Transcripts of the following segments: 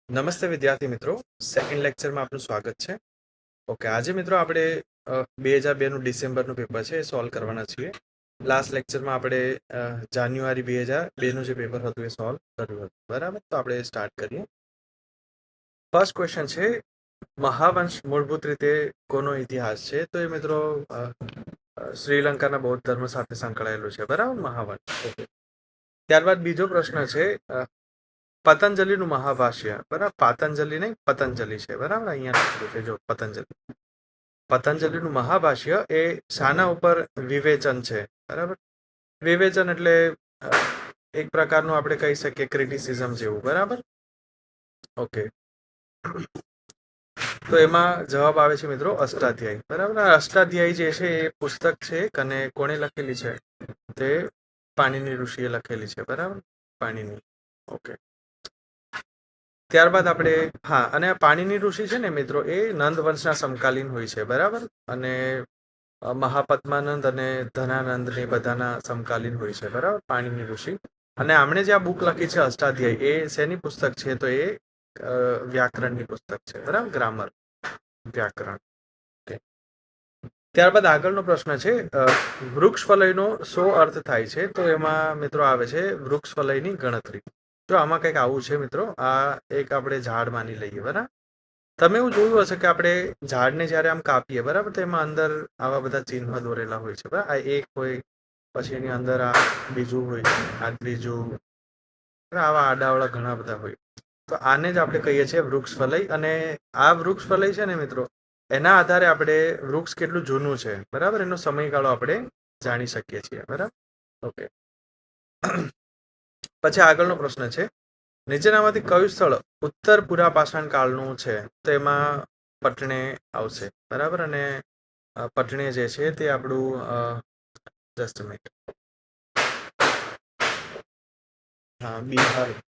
નમસ્તે વિદ્યાર્થી મિત્રો, સેકન્ડ લેક્ચરમાં આપનું સ્વાગત છે. ઓકે, આજે મિત્રો આપણે 2002નું ડિસેમ્બરનું પેપર છે એ સોલ્વ કરવાના છીએ. લાસ્ટ લેક્ચરમાં આપણે જાન્યુઆરી 2002નું જે પેપર હતું એ સોલ્વ કર્યું હતું. બરાબર, તો આપણે સ્ટાર્ટ કરીએ. ફર્સ્ટ ક્વેશ્ચન છે, મહાવંશ મૂળભૂત રીતે કોનો ઇતિહાસ છે? તો એ મિત્રો શ્રીલંકાના બૌદ્ધ ધર્મ સાથે સંકળાયેલું છે. બરાબર, મહાવંશ. ઓકે, ત્યારબાદ બીજો પ્રશ્ન છે, પતંજલિનું મહાભાષ્ય. બરાબર, પાતંજલિ નહીં, પતંજલિ છે. બરાબર, અહીંયા લખ્યું છે જો પતંજલિ. પતંજલિનું મહાભાષ્ય એ શાના ઉપર વિવેચન છે? બરાબર, વિવેચન એટલે એક પ્રકારનું આપણે કહી શકીએ ક્રિટિસિઝમ જેવું. બરાબર, ઓકે. તો એમાં જવાબ આવે છે મિત્રો અષ્ટાધ્યાયી. બરાબર, અષ્ટાધ્યાયી જે છે એ પુસ્તક છે અને કોણે લખેલી છે? તે પાણીની ઋષિએ લખેલી છે. બરાબર, પાણીની. ઓકે, ત્યારબાદ આપણે અને પાણીની ઋષિ છે ને મિત્રો એ નંદ વંશના સમકાલીન હોય છે. બરાબર, અને મહાપદ્માનંદ અને ધનાનંદ ને બધાના સમકાલીન હોય છે. બરાબર, પાણીની ઋષિ. અને આમણે જે આ બુક લખી છે અષ્ટાધ્યાયી, એ શેની પુસ્તક છે? તો એ વ્યાકરણની પુસ્તક છે. બરાબર, ગ્રામર, વ્યાકરણ. ત્યારબાદ આગળનો પ્રશ્ન છે, વૃક્ષ ફલયનો શો અર્થ થાય છે? તો એમાં મિત્રો આવે છે વૃક્ષ ફલયની ગણતરી. જો આમાં કંઈક આવું છે મિત્રો, આ એક આપણે ઝાડ માની લઈએ. બરાબર, તમે એવું જોયું હશે કે આપણે ઝાડને જ્યારે આમ કાપીએ, બરાબર, તો એમાં અંદર આવા બધા ચિહ્ન દોરેલા હોય છે. બરાબર, આ એક હોય, પછી એની અંદર આ બીજું હોય, આ ત્રીજું, આવા આડાવાળા ઘણા બધા હોય. તો આને જ આપણે કહીએ છીએ વૃક્ષ ફલય. અને આ વૃક્ષ ફલય છે ને મિત્રો, એના આધારે આપણે વૃક્ષ કેટલું જૂનું છે, બરાબર, એનો સમયગાળો આપણે જાણી શકીએ છીએ. બરાબર, ઓકે. પછી આગળનો પ્રશ્ન છે, નીચેનામાંથી કયું સ્થળ ઉત્તર પુરાપાષાણ કાળનું છે? તો એમાં પટણે આવશે. બરાબર, અને પટણે જે છે તે આપણું જસ્ટ મિનિટ, હા,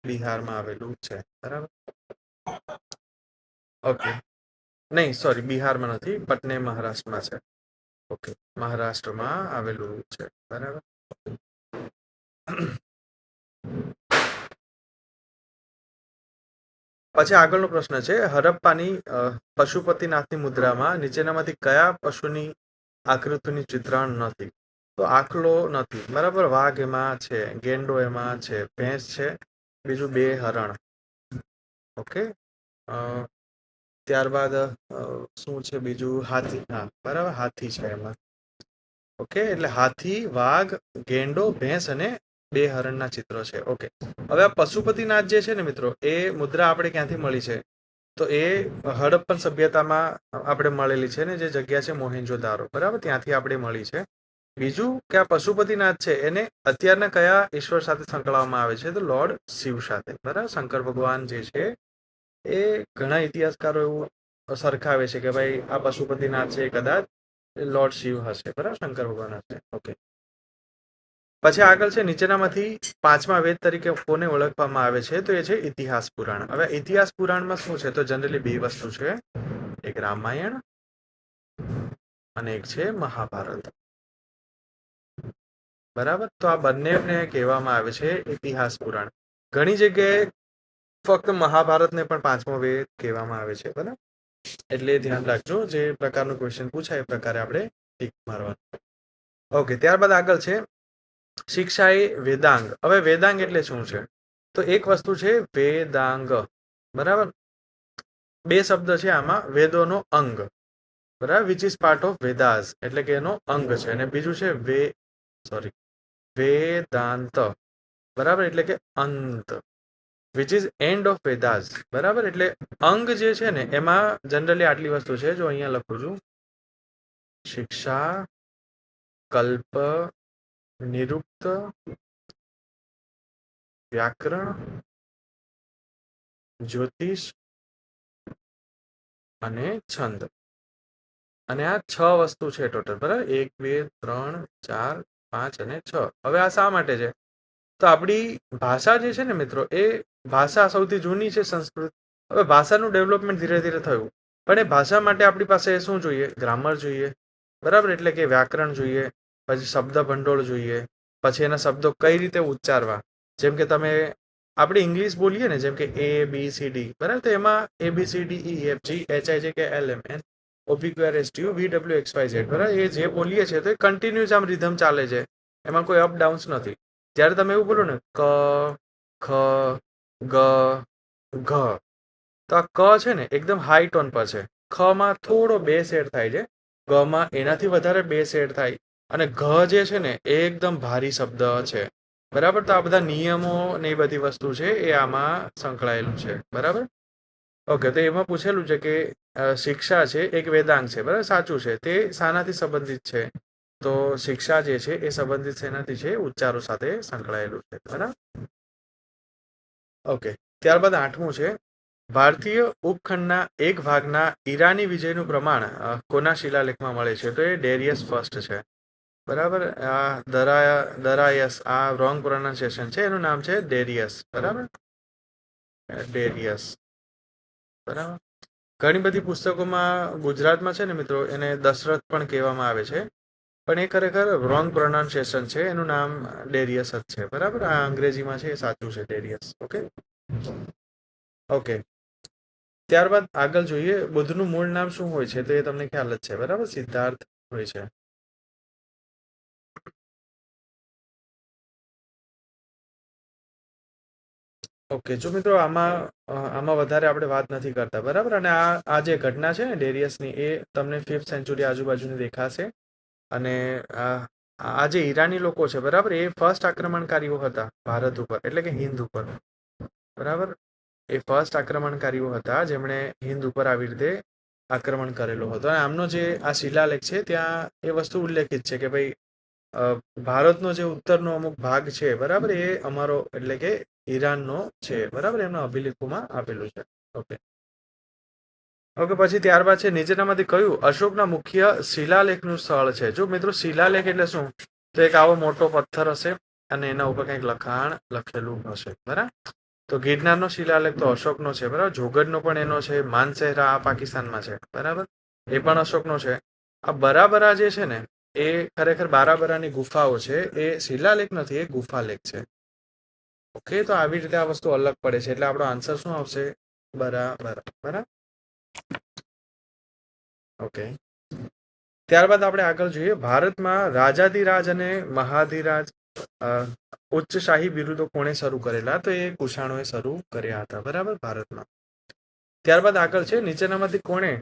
બિહારમાં આવેલું છે. બરાબર, ઓકે. નહીં, સોરી, બિહારમાં નથી, પટને મહારાષ્ટ્રમાં છે. ઓકે, મહારાષ્ટ્રમાં આવેલું છે. બરાબર, પછી આગળનો પ્રશ્ન છે, હડપ્પાની પશુપતિનાથની મુદ્રામાં નીચેનામાંથી કયા પશુની આકૃતિનું ચિત્રણ નથી? તો આખલો નથી. બરાબર, વાઘ એમાં છે, ગેંડો એમાં છે, ભેંસ છે, બીજું બે હરણ. ઓકે, ત્યારબાદ શું છે બીજું? હાથી. હા, બરાબર, હાથી છે એમાં. ઓકે, એટલે હાથી, વાઘ, ગેંડો, ભેંસ અને બે હરણના ચિત્રો છે. ઓકે, હવે આ પશુપતિનાથ જે છે ને મિત્રો, એ મુદ્રા આપણે ક્યાંથી મળી છે? તો એ હડપ્પન સભ્યતામાં આપણે મળેલી છે ને, જે જગ્યા છે મોહેન્જો-દારો. બરાબર, ત્યાંથી આપણે મળી છે. બીજું કે આ પશુપતિનાથ છે એને અત્યારના કયા ઈશ્વર સાથે સંકળાવવામાં આવે છે? તો લોર્ડ શિવ સાથે. બરાબર, શંકર ભગવાન જે છે એ ઘણા ઇતિહાસકારો એવું સરખાવે છે કે ભાઈ આ પશુપતિનાથ છે કદાચ લોર્ડ શિવ હશે. બરાબર, શંકર ભગવાન હશે. ઓકે, પછી આગળ છે, નીચેનામાંથી પાંચમા વેદ તરીકે કોને ઓળખવામાં આવે છે? તો એ છે ઇતિહાસ પુરાણ. હવે ઇતિહાસ પુરાણમાં શું છે? તો જનરલી બે વસ્તુ છે, એક રામાયણ અને એક છે મહાભારત. બરાબર, તો આ બંનેને કહેવામાં આવે છે ઇતિહાસ પુરાણ. ઘણી જગ્યાએ ફક્ત મહાભારતને પણ પાંચમો વેદ કહેવામાં આવે છે. બરાબર, એટલે ધ્યાન રાખજો, જે પ્રકારનું ક્વેશ્ચન પૂછાય એ પ્રકારે આપણે ટીક મારવાનું. ઓકે, ત્યારબાદ આગળ છે, શિક્ષા એ વેદાંગ. હવે વેદાંગ એટલે શું છે? તો એક વસ્તુ છે વેદાંગ. બરાબર, બે શબ્દ છે આમાં, વેદોનો અંગ. બરાબર, વિચ ઇઝ પાર્ટ ઓફ વેદાસ, એટલે કે એનો અંગ છે. અને બીજું છે વેદાંત. બરાબર, એટલે કે અંત, વિચ ઇઝ એન્ડ ઓફ વેદાસ. બરાબર, એટલે અંગ જે છે ને એમાં જનરલી આટલી વસ્તુ છે, જો અહીંયા લખું છું, શિક્ષા, કલ્પ, નિરુક્ત, વ્યાકરણ, જ્યોતિષ અને છંદ. અને આ 6 વસ્તુ છે ટોટલ. બરાબર, 1 2 3 4 5 અને 6. હવે આ શા માટે છે? તો આપણી ભાષા જે છે ને મિત્રો, એ ભાષા સૌથી જૂની છે, સંસ્કૃત. હવે ભાષાનું ડેવલપમેન્ટ ધીરે ધીરે થયું, પણ એ ભાષા માટે આપણી પાસે શું જોઈએ? ગ્રામર જોઈએ. બરાબર, એટલે કે વ્યાકરણ જોઈએ, પછી શબ્દ ભંડોળ જોઈએ, પછી એના શબ્દો કઈ રીતે ઉચ્ચારવા. જેમ કે તમે આપણે ઇંગ્લિશ બોલીએ ને, જેમ કે ABCD, બરાબર, તો એમાં ABCDEFGHIJKLMN OPQRSTU VWXYZ, બરાબર, એ જે બોલીએ છે તો એ કન્ટિન્યુઅસ આમ રિધમ ચાલે છે, એમાં કોઈ અપ ડાઉન્સ નથી. જ્યારે તમે એવું બોલો ને ક ખ ગ ઘ, તો આ ક છે ને એકદમ હાઈ ટોન પર છે, ખ માં થોડો બેસ એડ થાય છે, ગ માં એનાથી વધારે બેસ એડ થાય, અને ઘ જે છે ને એ એકદમ ભારી શબ્દ છે, બરાબર. તો આ બધા નિયમો ને એ બધી વસ્તુ છે એ આમાં સંકળાયેલું છે, બરાબર. ઓકે, તો એમાં પૂછેલું છે કે શિક્ષા છે એક વેદાંગ છે, બરાબર, સાચું છે. તે શાનાથી સંબંધિત છે? તો શિક્ષા જે છે એ સંબંધિત શેનાથી છે? ઉચ્ચારો સાથે સંકળાયેલું છે, બરાબર. ઓકે, ત્યારબાદ 8મું છે, ભારતીય ઉપખંડના એક ભાગના ઈરાની વિજયનું પ્રમાણ કોના શિલાલેખમાં મળે છે? તો એ ડેરિયસ ફર્સ્ટ છે, બરાબર. આ દરાયસ, આ રોંગ પ્રોનાઉન્સિએશન છે, એનું નામ છે ડેરિયસ, બરાબર, ડેરિયસ, બરાબર. ઘણી બધી પુસ્તકોમાં ગુજરાતમાં છે ને મિત્રો એને દશરથ પણ કહેવામાં આવે છે, પણ એ ખરેખર રોંગ પ્રોનાઉન્સિએશન છે, એનું નામ ડેરિયસ જ છે, બરાબર. આ અંગ્રેજીમાં છે એ સાચું છે, ડેરિયસ. ઓકે ઓકે, ત્યારબાદ આગળ જોઈએ, બુદ્ધનું મૂળ નામ શું હોય છે? તો એ તમને ખ્યાલ જ છે, બરાબર, સિદ્ધાર્થ હોય છે. ઓકે, જો મિત્રો આમાં વધારે આપણે વાત નથી કરતા, બરાબર. અને આ જે ઘટના છે ને ડેરિયસની, એ તમને 5th સેન્ચુરી આજુબાજુની દેખાશે. અને આ જે ઈરાની લોકો છે, બરાબર, એ ફર્સ્ટ આક્રમણકારીઓ હતા ભારત ઉપર, એટલે કે હિન્દ ઉપર, બરાબર. એ ફર્સ્ટ આક્રમણકારીઓ હતા જેમણે હિન્દ ઉપર આવી રીતે આક્રમણ કરેલો હતો. અને આમનો જે આ શિલાલેખ છે ત્યાં એ વસ્તુ ઉલ્લેખિત છે કે ભાઈ ભારતનો જે ઉત્તરનો અમુક ભાગ છે, બરાબર, એ અમારો એટલે કે ઈરાનનો છે, બરાબર, એમના અભિલેખોમાં આપેલું છે. ઓકે ઓકે, પછી ત્યારબાદ છે, નીચેનામાંથી કયું અશોકના મુખ્ય શિલાલેખનું સ્થળ છે? જો મિત્રો શિલાલેખ એટલે શું? તો એક આવો મોટો પથ્થર હશે અને એના ઉપર કંઈક લખાણ લખેલું હશે, બરાબર. તો ગિરનારનો શિલાલેખ તો અશોકનો છે, બરાબર. જોગડનો પણ એનો છે. માનસેહરા આ પાકિસ્તાનમાં છે, બરાબર, એ પણ અશોકનો છે. આ બરાબરા જે છે ને એ ખરેખર બારાબરાની ગુફાઓ છે, એ શિલાલેખ નથી, એ ગુફાલેખ છે. ઓકે, તો આવી રીતે આ વસ્તુ અલગ પડે છે, એટલે આપણો આન્સર શું આવશે? બરાબર, બરાબર. ઓકે, ત્યારબાદ આપણે આગળ જોઈએ, ભારતમાં રાજાધિરાજ અને મહાધિરાજ ઉચ્ચશાહી બિરુદો કોણે શરૂ કરેલા? તો એ કુષાણોએ શરૂ કર્યા હતા, બરાબર, ભારતમાં. ત્યારબાદ આગળ છે, નીચેનામાંથી કોણે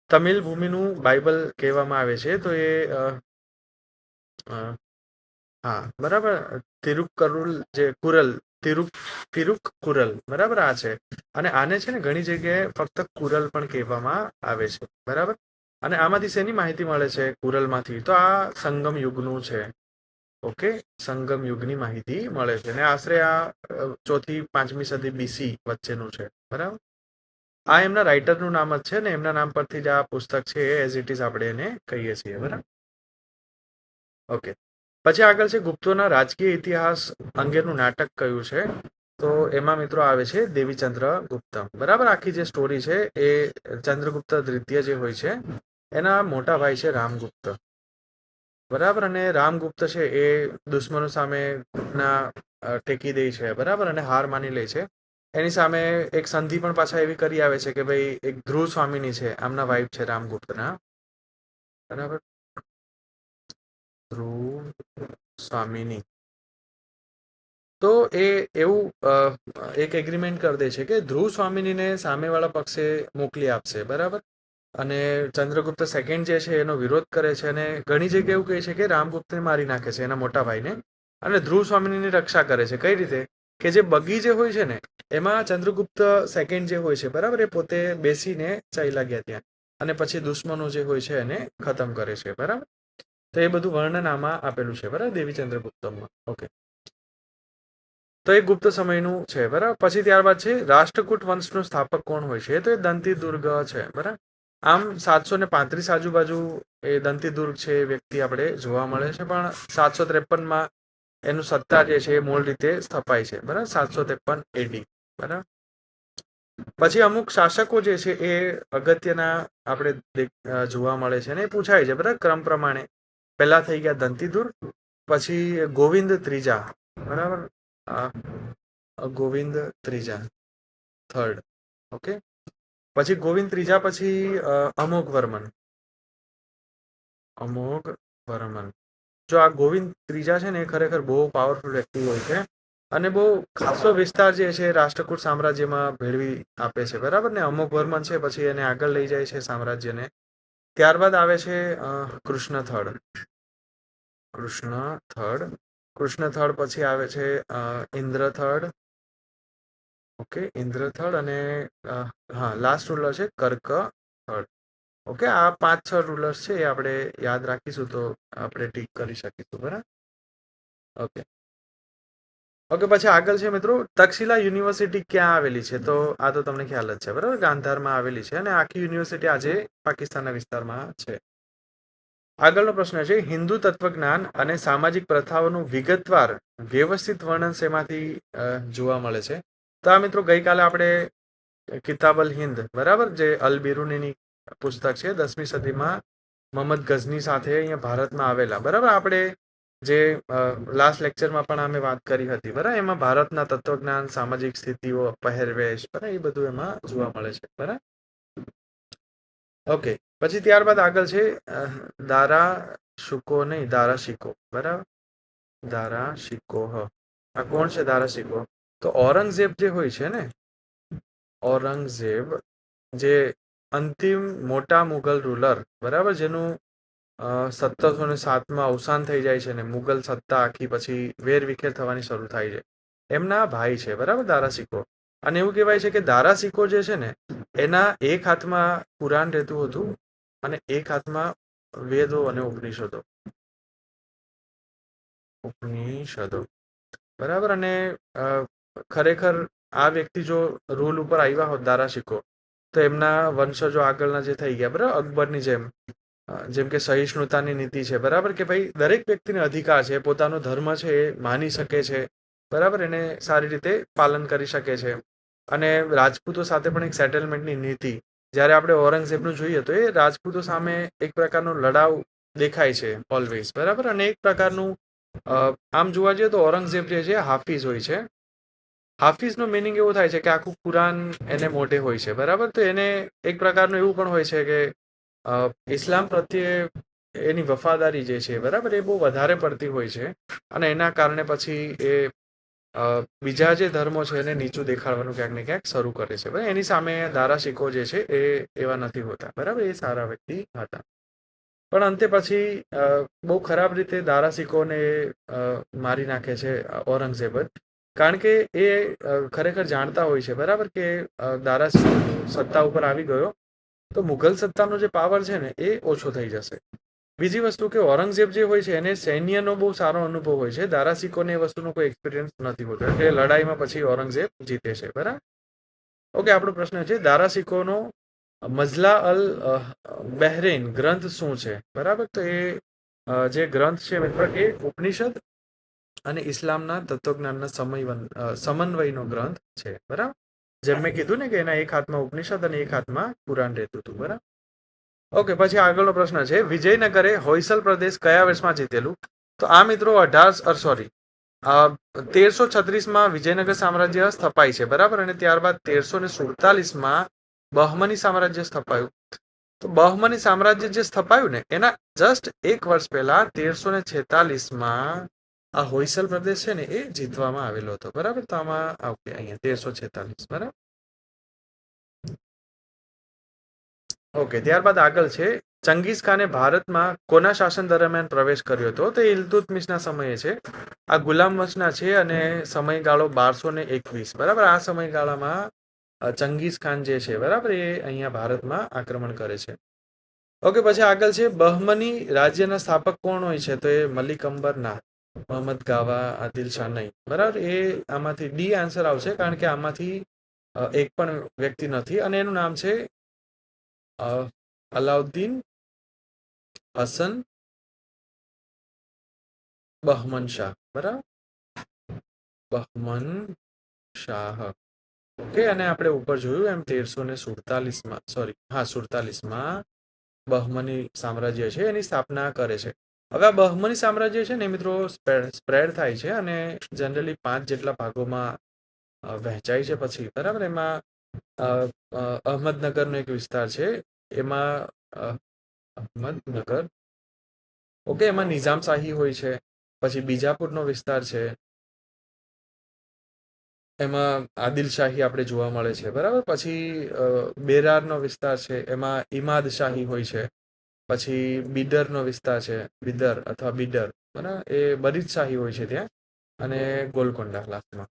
તમિલ ભૂમિનું બાઇબલ કહેવામાં આવે છે? તો એ હા, બરાબર, તિરુક્કરુલ જે કુરલ, તિરુક્કુરલ, બરાબર, આ છે. અને આને છે ને ઘણી જગ્યાએ ફક્ત કુરલ પણ કહેવામાં આવે છે, બરાબર. અને આમાંથી શેની માહિતી મળે છે કુરલમાંથી? તો આ સંગમ યુગનું છે. ઓકે, સંગમ યુગની માહિતી મળે છે, અને આશરે આ 4થી 5મી સદી BC વચ્ચેનું છે, બરાબર. આ એમના રાઇટરનું નામ જ છે ને એમના નામ પરથી જ આ પુસ્તક છે એઝ ઇટ ઇઝ આપણે એને કહીએ છીએ, બરાબર. ઓકે, પછી આગળ છે, ગુપ્તોના રાજકીય ઇતિહાસ અંગેનું નાટક કયું છે? તો એમાં મિત્રો આવે છે દેવીચંદ્ર ગુપ્ત, બરાબર. આખી જે સ્ટોરી છે એ ચંદ્રગુપ્ત દ્વિતીય જે હોય છે એના મોટા ભાઈ છે રામગુપ્ત, બરાબર. અને રામગુપ્ત છે એ દુશ્મનો સામે ટેકી દે છે, બરાબર, અને હાર માની લે છે. એની સામે એક સંધિ પણ પાછા એવી કરી આવે છે કે ભાઈ એક ધ્રુવ સ્વામીની છે, આમના વાઇફ છે રામગુપ્તના, બરાબર, ધ્રુવ સ્વામીની. તો એ એવું એક એગ્રીમેન્ટ કરી દે છે કે ધ્રુવ સ્વામીનીને સામેવાળા પક્ષે મોકલી આપશે, બરાબર. અને ચંદ્રગુપ્ત સેકન્ડ જે છે એનો વિરોધ કરે છે, અને ઘણી જગ્યાએ એવું કહે છે કે રામગુપ્તને મારી નાખે છે, એના મોટા ભાઈને, અને ધ્રુવ સ્વામીની રક્ષા કરે છે. કઈ રીતે? કે જે બગી જે હોય છે ને એમાં ચંદ્રગુપ્ત સેકન્ડ જે હોય છે, બરાબર, એ પોતે બેસીને ચાલ્યા ગયા ત્યાં, અને પછી દુશ્મનો જે હોય છે એને ખતમ કરે છે, બરાબર. તો એ બધું વર્ણન આમાં આપેલું છે, બરાબર, દેવીચંદ્ર ગુપ્તમમાં. ઓકે, તો એ ગુપ્ત સમયનું છે, બરાબર. પછી ત્યારબાદ છે, રાષ્ટ્રકૂટ વંશનો સ્થાપક કોણ હોય છે? તો એ દંતીદુર્ગ છે, બરાબર. આમ 735 આજુબાજુ એ દંતીદુર્ગ છે એ વ્યક્તિ આપણે જોવા મળે છે, પણ 753માં એનું સત્તા જે છે એ મૂળ રીતે સ્થપાય છે, બરાબર, 753 AD, બરાબર. પછી અમુક શાસકો જે છે એ અગત્યના આપણે જોવા મળે છે, અને એ પૂછાય છે, બરાબર, ક્રમ પ્રમાણે. પહેલા થઈ ગયા દંતીદુર્ગ, પછી ગોવિંદ ત્રીજા, બરાબર, ગોવિંદ ત્રીજા, થર્ડ. ઓકે, પછી ગોવિંદ ત્રીજા પછી અમોઘવર્મન. અમોઘવર્મન. જો આ ગોવિંદ ત્રીજા છે ને એ ખરેખર બહુ પાવરફુલ વ્યક્તિ હોય છે અને બહુ ખાસો વિસ્તાર જે છે રાષ્ટ્રકૂટ સામ્રાજ્યમાં ભેળવી આપે છે, બરાબર ને. અમોઘવર્મન છે પછી એને આગળ લઈ જાય છે સામ્રાજ્યને. ત્યારબાદ આવે છે કૃષ્ણ થર્ડ. કૃષ્ણ થર્ડ પછી આવે છે Indra third. Okay, Indra third અને હા લાસ્ટ રૂલર છે કર્ક થર્ડ. ઓકે, આ 5-6 રૂલર્સ છે એ આપણે યાદ રાખીશું તો આપણે ટીક કરી શકીશું, બરાબર. ઓકે ઓકે, પછી આગળ છે મિત્રો તક્ષશિલા યુનિવર્સિટી ક્યાં આવેલી છે? તો આ તો તમને ખ્યાલ જ છે, બરાબર. ગાંધારમાં આવેલી છે અને આખી યુનિવર્સિટી આજે પાકિસ્તાનના વિસ્તારમાં છે. આગળનો પ્રશ્ન છે હિન્દુ તત્વજ્ઞાન અને સામાજિક પ્રથાઓનું વિગતવાર વ્યવસ્થિત વર્ણન શેમાંથી જોવા મળે છે? તો આ મિત્રો ગઈકાલે આપણે કિતાબ અલ હિન્દ, બરાબર, જે અલ બિરુનીની પુસ્તક છે 10મી સદીમાં મોહમ્મદ ગઝની સાથે અહીંયા ભારતમાં આવેલા, બરાબર. આપણે જે લાસ્ટ લેક્ચરમાં પણ અમે વાત કરી હતી, બરાબર. એમાં ભારતના તત્વજ્ઞાન, સામાજિક સ્થિતિઓ, પહેરવેશ, બરાબર, એ બધું એમાં જોવા મળે છે, બરાબર. ઓકે, પછી ત્યારબાદ આગળ છે દારા શુકો નહીં, દારા શિકો, બરાબર. દારા શિકો. આ કોણ છે દારા શિકો? તો ઔરંગઝેબ જે હોય છે ને, ઔરંગઝેબ જે અંતિમ મોટા મુઘલ રૂલર, બરાબર, જેનું 1707માં અવસાન થઈ જાય છે ને મુઘલ સત્તા આખી પછી વેરવિખેર થવાની શરૂ થાય છે, એમના ભાઈ છે, બરાબર, દારા શિકો. અને એવું કહેવાય છે કે દારા શિકો જે છે ને એના એક હાથમાં કુરાન રહેતું હતું અને એક હાથમાં વેદો અને ઉપનિષદો, બરાબર. અને ખરેખર આ વ્યક્તિ જો રૂલ ઉપર આવ્યા હોત દારા શિકો તો એમના વંશજો આગળના જે થઈ ગયા, બરાબર, અકબરની જેમ કે સહિષ્ણુતાની નીતિ છે, બરાબર, કે ભાઈ દરેક વ્યક્તિને અધિકાર છે, પોતાનો ધર્મ છે એ માની શકે છે, બરાબર, એને સારી રીતે પાલન કરી શકે છે. અને રાજપૂતો સાથે પણ એક સેટલમેન્ટની નીતિ, જ્યારે આપણે ઔરંગઝેબનું જોઈએ તો એ રાજપૂતો સામે એક પ્રકારનો લડાવ દેખાય છે ઓલવેઝ, બરાબર. અને એક પ્રકારનું આમ જોવા જઈએ તો ઔરંગઝેબ જે છે હાફિઝ હોય છે. હાફિઝનો મિનિંગ એવો થાય છે કે આખું કુરાન એને મોઢે હોય છે, બરાબર. તો એને એક પ્રકારનું એવું પણ હોય છે કે ઇસ્લામ પ્રત્યે એની વફાદારી જે છે, બરાબર, એ બહુ વધારે પડતી હોય છે અને એના કારણે પછી એ બીજા જે ધર્મો છે એને નીચું દેખાડવાનું ક્યાંક ને ક્યાંક શરૂ કરે છે, બરાબર. એની સામે દારા શિકો જે છે એ એવા નથી હોતા, બરાબર, એ સારા વ્યક્તિ હતા. પણ અંતે પછી બહુ ખરાબ રીતે દારા શિકોને મારી નાખે છે ઔરંગઝેબ જ, કારણ કે એ ખરેખર જાણતા હોય છે, બરાબર, કે દારા શિકો સત્તા ઉપર આવી ગયો તો મુઘલ સત્તાનો જે પાવર છે ને એ ઓછો થઈ જશે. બીજી વસ્તુ કે ઔરંગઝેબ જે હોય છે એને સૈન્યનો બહુ સારો અનુભવ હોય છે, દારા શિકોને એ વસ્તુનો કોઈ એક્સપિરિયન્સ નથી હોતો, એટલે લડાઈમાં પછી ઔરંગઝેબ જીતે છે, બરાબર. ઓકે, આપણો પ્રશ્ન છે દારા શિકોનો મઝલા અલ બહરેન ગ્રંથ શું છે? બરાબર, તો એ જે ગ્રંથ છે મિત્ર એ ઉપનિષદ અને ઇસ્લામના તત્વજ્ઞાનના સમન્વયનો ગ્રંથ છે, બરાબર. જેમ મેં કીધું ને કે એના એક હાથમાં ઉપનિષદ અને એક હાથમાં કુરાન રહેતું હતું, બરાબર. ઓકે, પછી આગળનો પ્રશ્ન છે વિજયનગરે હોયસલ પ્રદેશ કયા વર્ષમાં જીતેલું? તો આ મિત્રો 1336માં વિજયનગર સામ્રાજ્ય સ્થપાય છે, બરાબર. અને ત્યારબાદ 1347માં બહમની સામ્રાજ્ય સ્થપાયું. તો બહમની સામ્રાજ્ય જે સ્થપાયું ને એના જસ્ટ એક વર્ષ પહેલા 1346માં આ હોયસલ પ્રદેશ છે ને એ જીતવામાં આવેલો હતો, બરાબર. તો આમાં ઓકે અહીંયા 1346, બરાબર. ઓકે, ત્યારબાદ આગળ છે ચંગીઝ ખાને ભારતમાં કોના શાસન દરમિયાન પ્રવેશ કર્યો હતો? તો ઇલ્તુત્મિશના સમયે છે. આ ગુલામ વંશના છે અને સમયગાળો 1221, બરાબર. આ સમયગાળામાં ચંગીઝ ખાન જે છે, બરાબર, એ અહીંયા ભારતમાં આક્રમણ કરે છે. ઓકે, પછી આગળ છે બહમની રાજ્યના સ્થાપક કોણ હોય છે? તો એ મલિક અંબર ના, મોહમ્મદ ગાવા, આદિલ શાહ નહીં, બરાબર. એ આમાંથી ડી આન્સર આવશે કારણ કે આમાંથી એક પણ વ્યક્તિ નથી અને એનું નામ છે અલાઉદ્દીન હસન બહમન શાહ, બરાબર, બહમન શાહ. ઓકે, અને આપણે ઉપર જોયું એમ 1347માં બહમની સામ્રાજ્ય છે એની સ્થાપના કરે છે. હવે આ બહમની સામ્રાજ્ય છે ને મિત્રો સ્પ્રેડ થાય છે અને જનરલી 5 જેટલા ભાગોમાં વહેંચાય છે પછી, બરાબર. એમાં અહમદનગરનો એક વિસ્તાર છે, એમાં અહમદનગર, ઓકે, એમાં નિઝામશાહી હોય છે. પછી બીજાપુરનો વિસ્તાર છે, એમાં આદિલશાહી આપણે જોવા મળે છે, બરાબર. પછી બેરારનો વિસ્તાર છે, એમાં ઇમાદશાહી હોય છે. પછી બીડરનો વિસ્તાર છે, બીદર અથવા બીડર, બરાબર, એ બરીદશાહી હોય છે ત્યાં. અને ગોલકોંડા લાસ્ટમાં,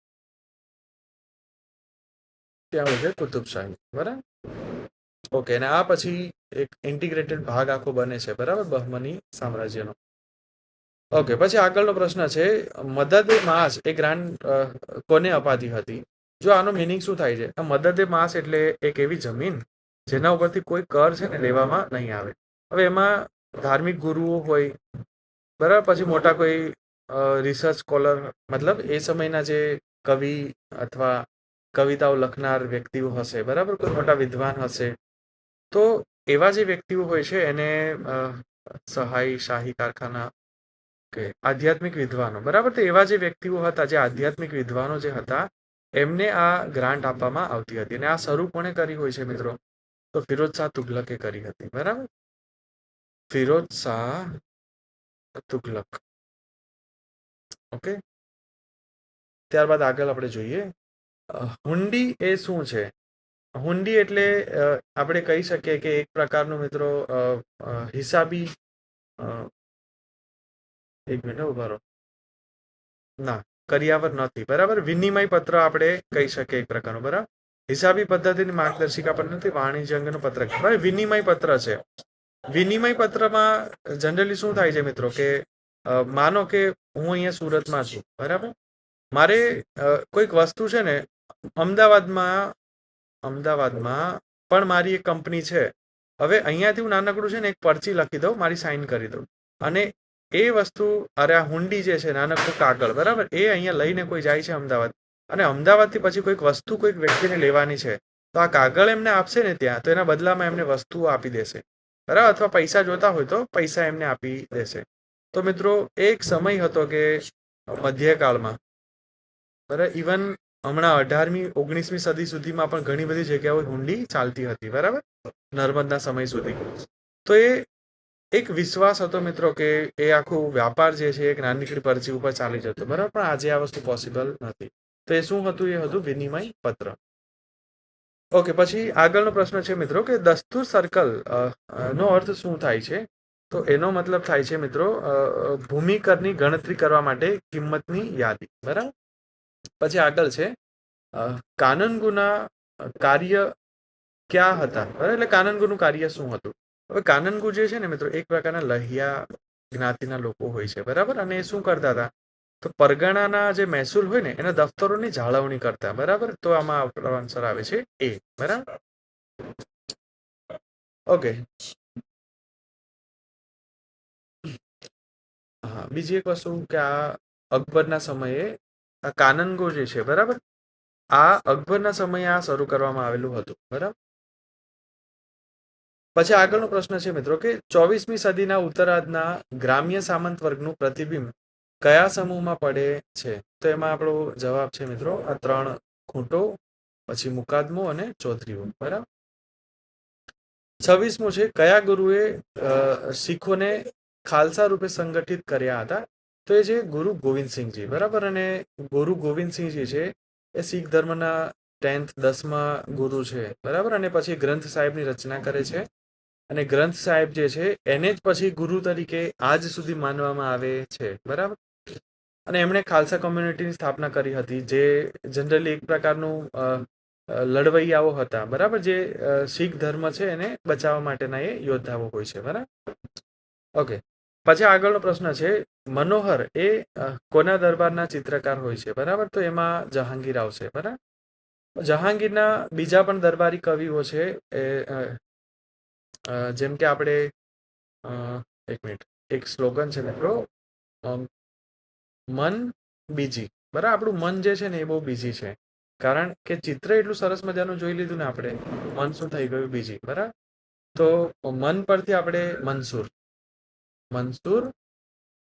ત્યાં હોય છે કુતુબશાહી, બરાબર. ઓકે, અને આ પછી એક ઇન્ટિગ્રેટેડ ભાગ આખો બને છે, બરાબર, બહમની સામ્રાજ્યનો. ઓકે, પછી આગળનો પ્રશ્ન છે, મદદ માસ એ ગ્રાન્ટ કોને અપાતી હતી? જો આનો મિનિંગ શું થાય છે? મદદ માસ એટલે એક એવી જમીન જેના ઉપરથી કોઈ કર છે ને લેવામાં નહીં આવે. હવે એમાં ધાર્મિક ગુરુઓ હોય, બરાબર, પછી મોટા કોઈ રિસર્ચ સ્કોલર, મતલબ એ સમયના જે કવિ અથવા કવિતાઓ લખનાર વ્યક્તિઓ હશે, બરાબર, કોઈ મોટા વિદ્વાન હશે, તો એવા જે વ્યક્તિઓ હોય છે એને સહાય, શાહી કારખાના કે આધ્યાત્મિક વિદ્વાનો, બરાબર. તો એવા જે વ્યક્તિઓ હતા, જે આધ્યાત્મિક વિદ્વાનો જે હતા, એમને આ ગ્રાન્ટ આપવામાં આવતી હતી. અને આ શરૂ કોણે કરી હોય છે મિત્રો? તો ફિરોજ શાહ તુગલકે કરી હતી, બરાબર. ફિરોજ શાહ તુગલક. ઓકે, ત્યારબાદ આગળ આપણે જોઈએ, હુંડી એ શું છે? હુંડી એટલે આપણે કહી શકીએ કે એક પ્રકારનું મિત્રો હિસાબી, એક મિનિટ ઉભા રહો, ના, કર્યાવર નથી, બરાબર. વિનિમય પત્ર આપણે કહી શકીએ એક પ્રકારનું, બરાબર. હિસાબી પદ્ધતિની માર્ગદર્શિકા પર નથી, વાણિજ્ય અંગેનું પત્રક, બરાબર. વિનિમય પત્ર છે. વિનિમય પત્રમાં જનરલી શું થાય છે મિત્રો કે માનો કે હું અહીંયા સુરતમાં છું, બરાબર. મારે કોઈક વસ્તુ છે ને અમદાવાદમાં પણ મારી એક કંપની છે. હવે અહીંયાથી હું નાનકડું છે ને એક પરચી લખી દઉં, મારી સાઈન કરી દઉં, અને એ વસ્તુ, અરે આ હુંડી જે છે, નાનકડું કાગળ, બરાબર, એ અહીંયા લઈને કોઈ જાય છે અમદાવાદ, અને અમદાવાદથી પછી કોઈક વસ્તુ કોઈક વ્યક્તિને લેવાની છે, તો આ કાગળ એમને આપશે ને ત્યાં, તો એના બદલામાં એમને વસ્તુઓ આપી દેશે, બરાબર, અથવા પૈસા જોતા હોય તો પૈસા એમને આપી દેશે. તો મિત્રો એક સમય હતો કે મધ્યકાળમાં, બરાબર, ઇવન હમણાં 18મી 19મી સદી સુધીમાં પણ ઘણી બધી જગ્યાઓ હુંડી ચાલતી હતી, બરાબર, નર્મદના સમય સુધી. તો એ એક વિશ્વાસ હતો મિત્રો કે એ આખું વ્યાપાર જે છે એક નાનકડી પરચી ઉપર ચાલી જતો, બરાબર. પણ આજે આ વસ્તુ પોસિબલ નથી. તો એ શું હતું? એ હતું વિનિમય પત્ર. ઓકે, પછી આગળનો પ્રશ્ન છે મિત્રો કે દસ્તુર સર્કલ નો અર્થ શું થાય છે? તો એનો મતલબ થાય છે મિત્રો ભૂમિકરની ગણતરી કરવા માટે કિંમતની યાદી, બરાબર. પછી આગળ છે કાનૂનગોના કાર્ય ક્યાં હતા, બરાબર, એટલે કાનૂનગોનું કાર્ય શું હતું? હવે કાનૂનગો જે છે ને મિત્રો એક પ્રકારના લહિયા જ્ઞાતિના લોકો હોય છે, બરાબર. અને એ શું કરતા હતા? તો પરગણાના જે મહેસૂલ હોય ને એના દફતરોની જાળવણી કરતા, બરાબર. તો આમાં આન્સર આવે છે એ, બરાબર. ઓકે, હા, બીજી એક વસ્તુ કે આ અકબરના સમયે આ કાનૂનગો જે છે, બરાબર, આ અકબરના સમયે આ શરૂ કરવામાં આવેલું હતું, બરાબર. પછી આગળનો પ્રશ્ન છે મિત્રો કે 24મી સદીના ઉત્તરાર્ધના ગ્રામ્ય સામંત વર્ગનું પ્રતિબિંબ કયા સમૂહમાં પડે છે? તો એમાં આપણો જવાબ છે મિત્રો આ 3 ખૂંટો, પછી મુકાદમો અને ચૌધરીઓ, બરાબર. 26મું છે કયા ગુરુએ શીખોને ખાલસા રૂપે સંગઠિત કર્યા હતા? તો એ છે ગુરુ ગોવિંદસિંહજી, બરાબર. અને ગુરુ ગોવિંદસિંહજી છે એ શીખ ધર્મના 10મા ગુરુ છે, બરાબર. અને પછી ગ્રંથ સાહેબની રચના કરે છે, અને ગ્રંથ સાહેબ જે છે એને જ પછી ગુરુ તરીકે આજ સુધી માનવામાં આવે છે, બરાબર. અને એમણે ખાલસા કોમ્યુનિટીની સ્થાપના કરી હતી, જે જનરલી એક પ્રકારનું લડવૈયાઓ હતા, બરાબર, જે શીખ ધર્મ છે એને બચાવવા માટેના એ યોદ્ધાઓ હોય છે, બરાબર. ઓકે, પછી આગળનો પ્રશ્ન છે મનોહર એ કોના દરબારના ચિત્રકાર હોય છે, બરાબર. તો એમાં જહાંગીર આવશે, બરાબર. જહાંગીરના બીજા પણ દરબારી કવિઓ છે, એ જેમ કે આપણે એક મિનિટ, એક સ્લોગન છે મિત્રો, મન બીજી, બરાબર. આપણું મન જે છે ને એ બહુ બીજી છે, કારણ કે ચિત્ર એટલું સરસ મજાનું જોઈ લીધું ને આપણે, મન શું થઈ ગયું? બીજી, બરાબર. તો મન પરથી આપણે મનસુર,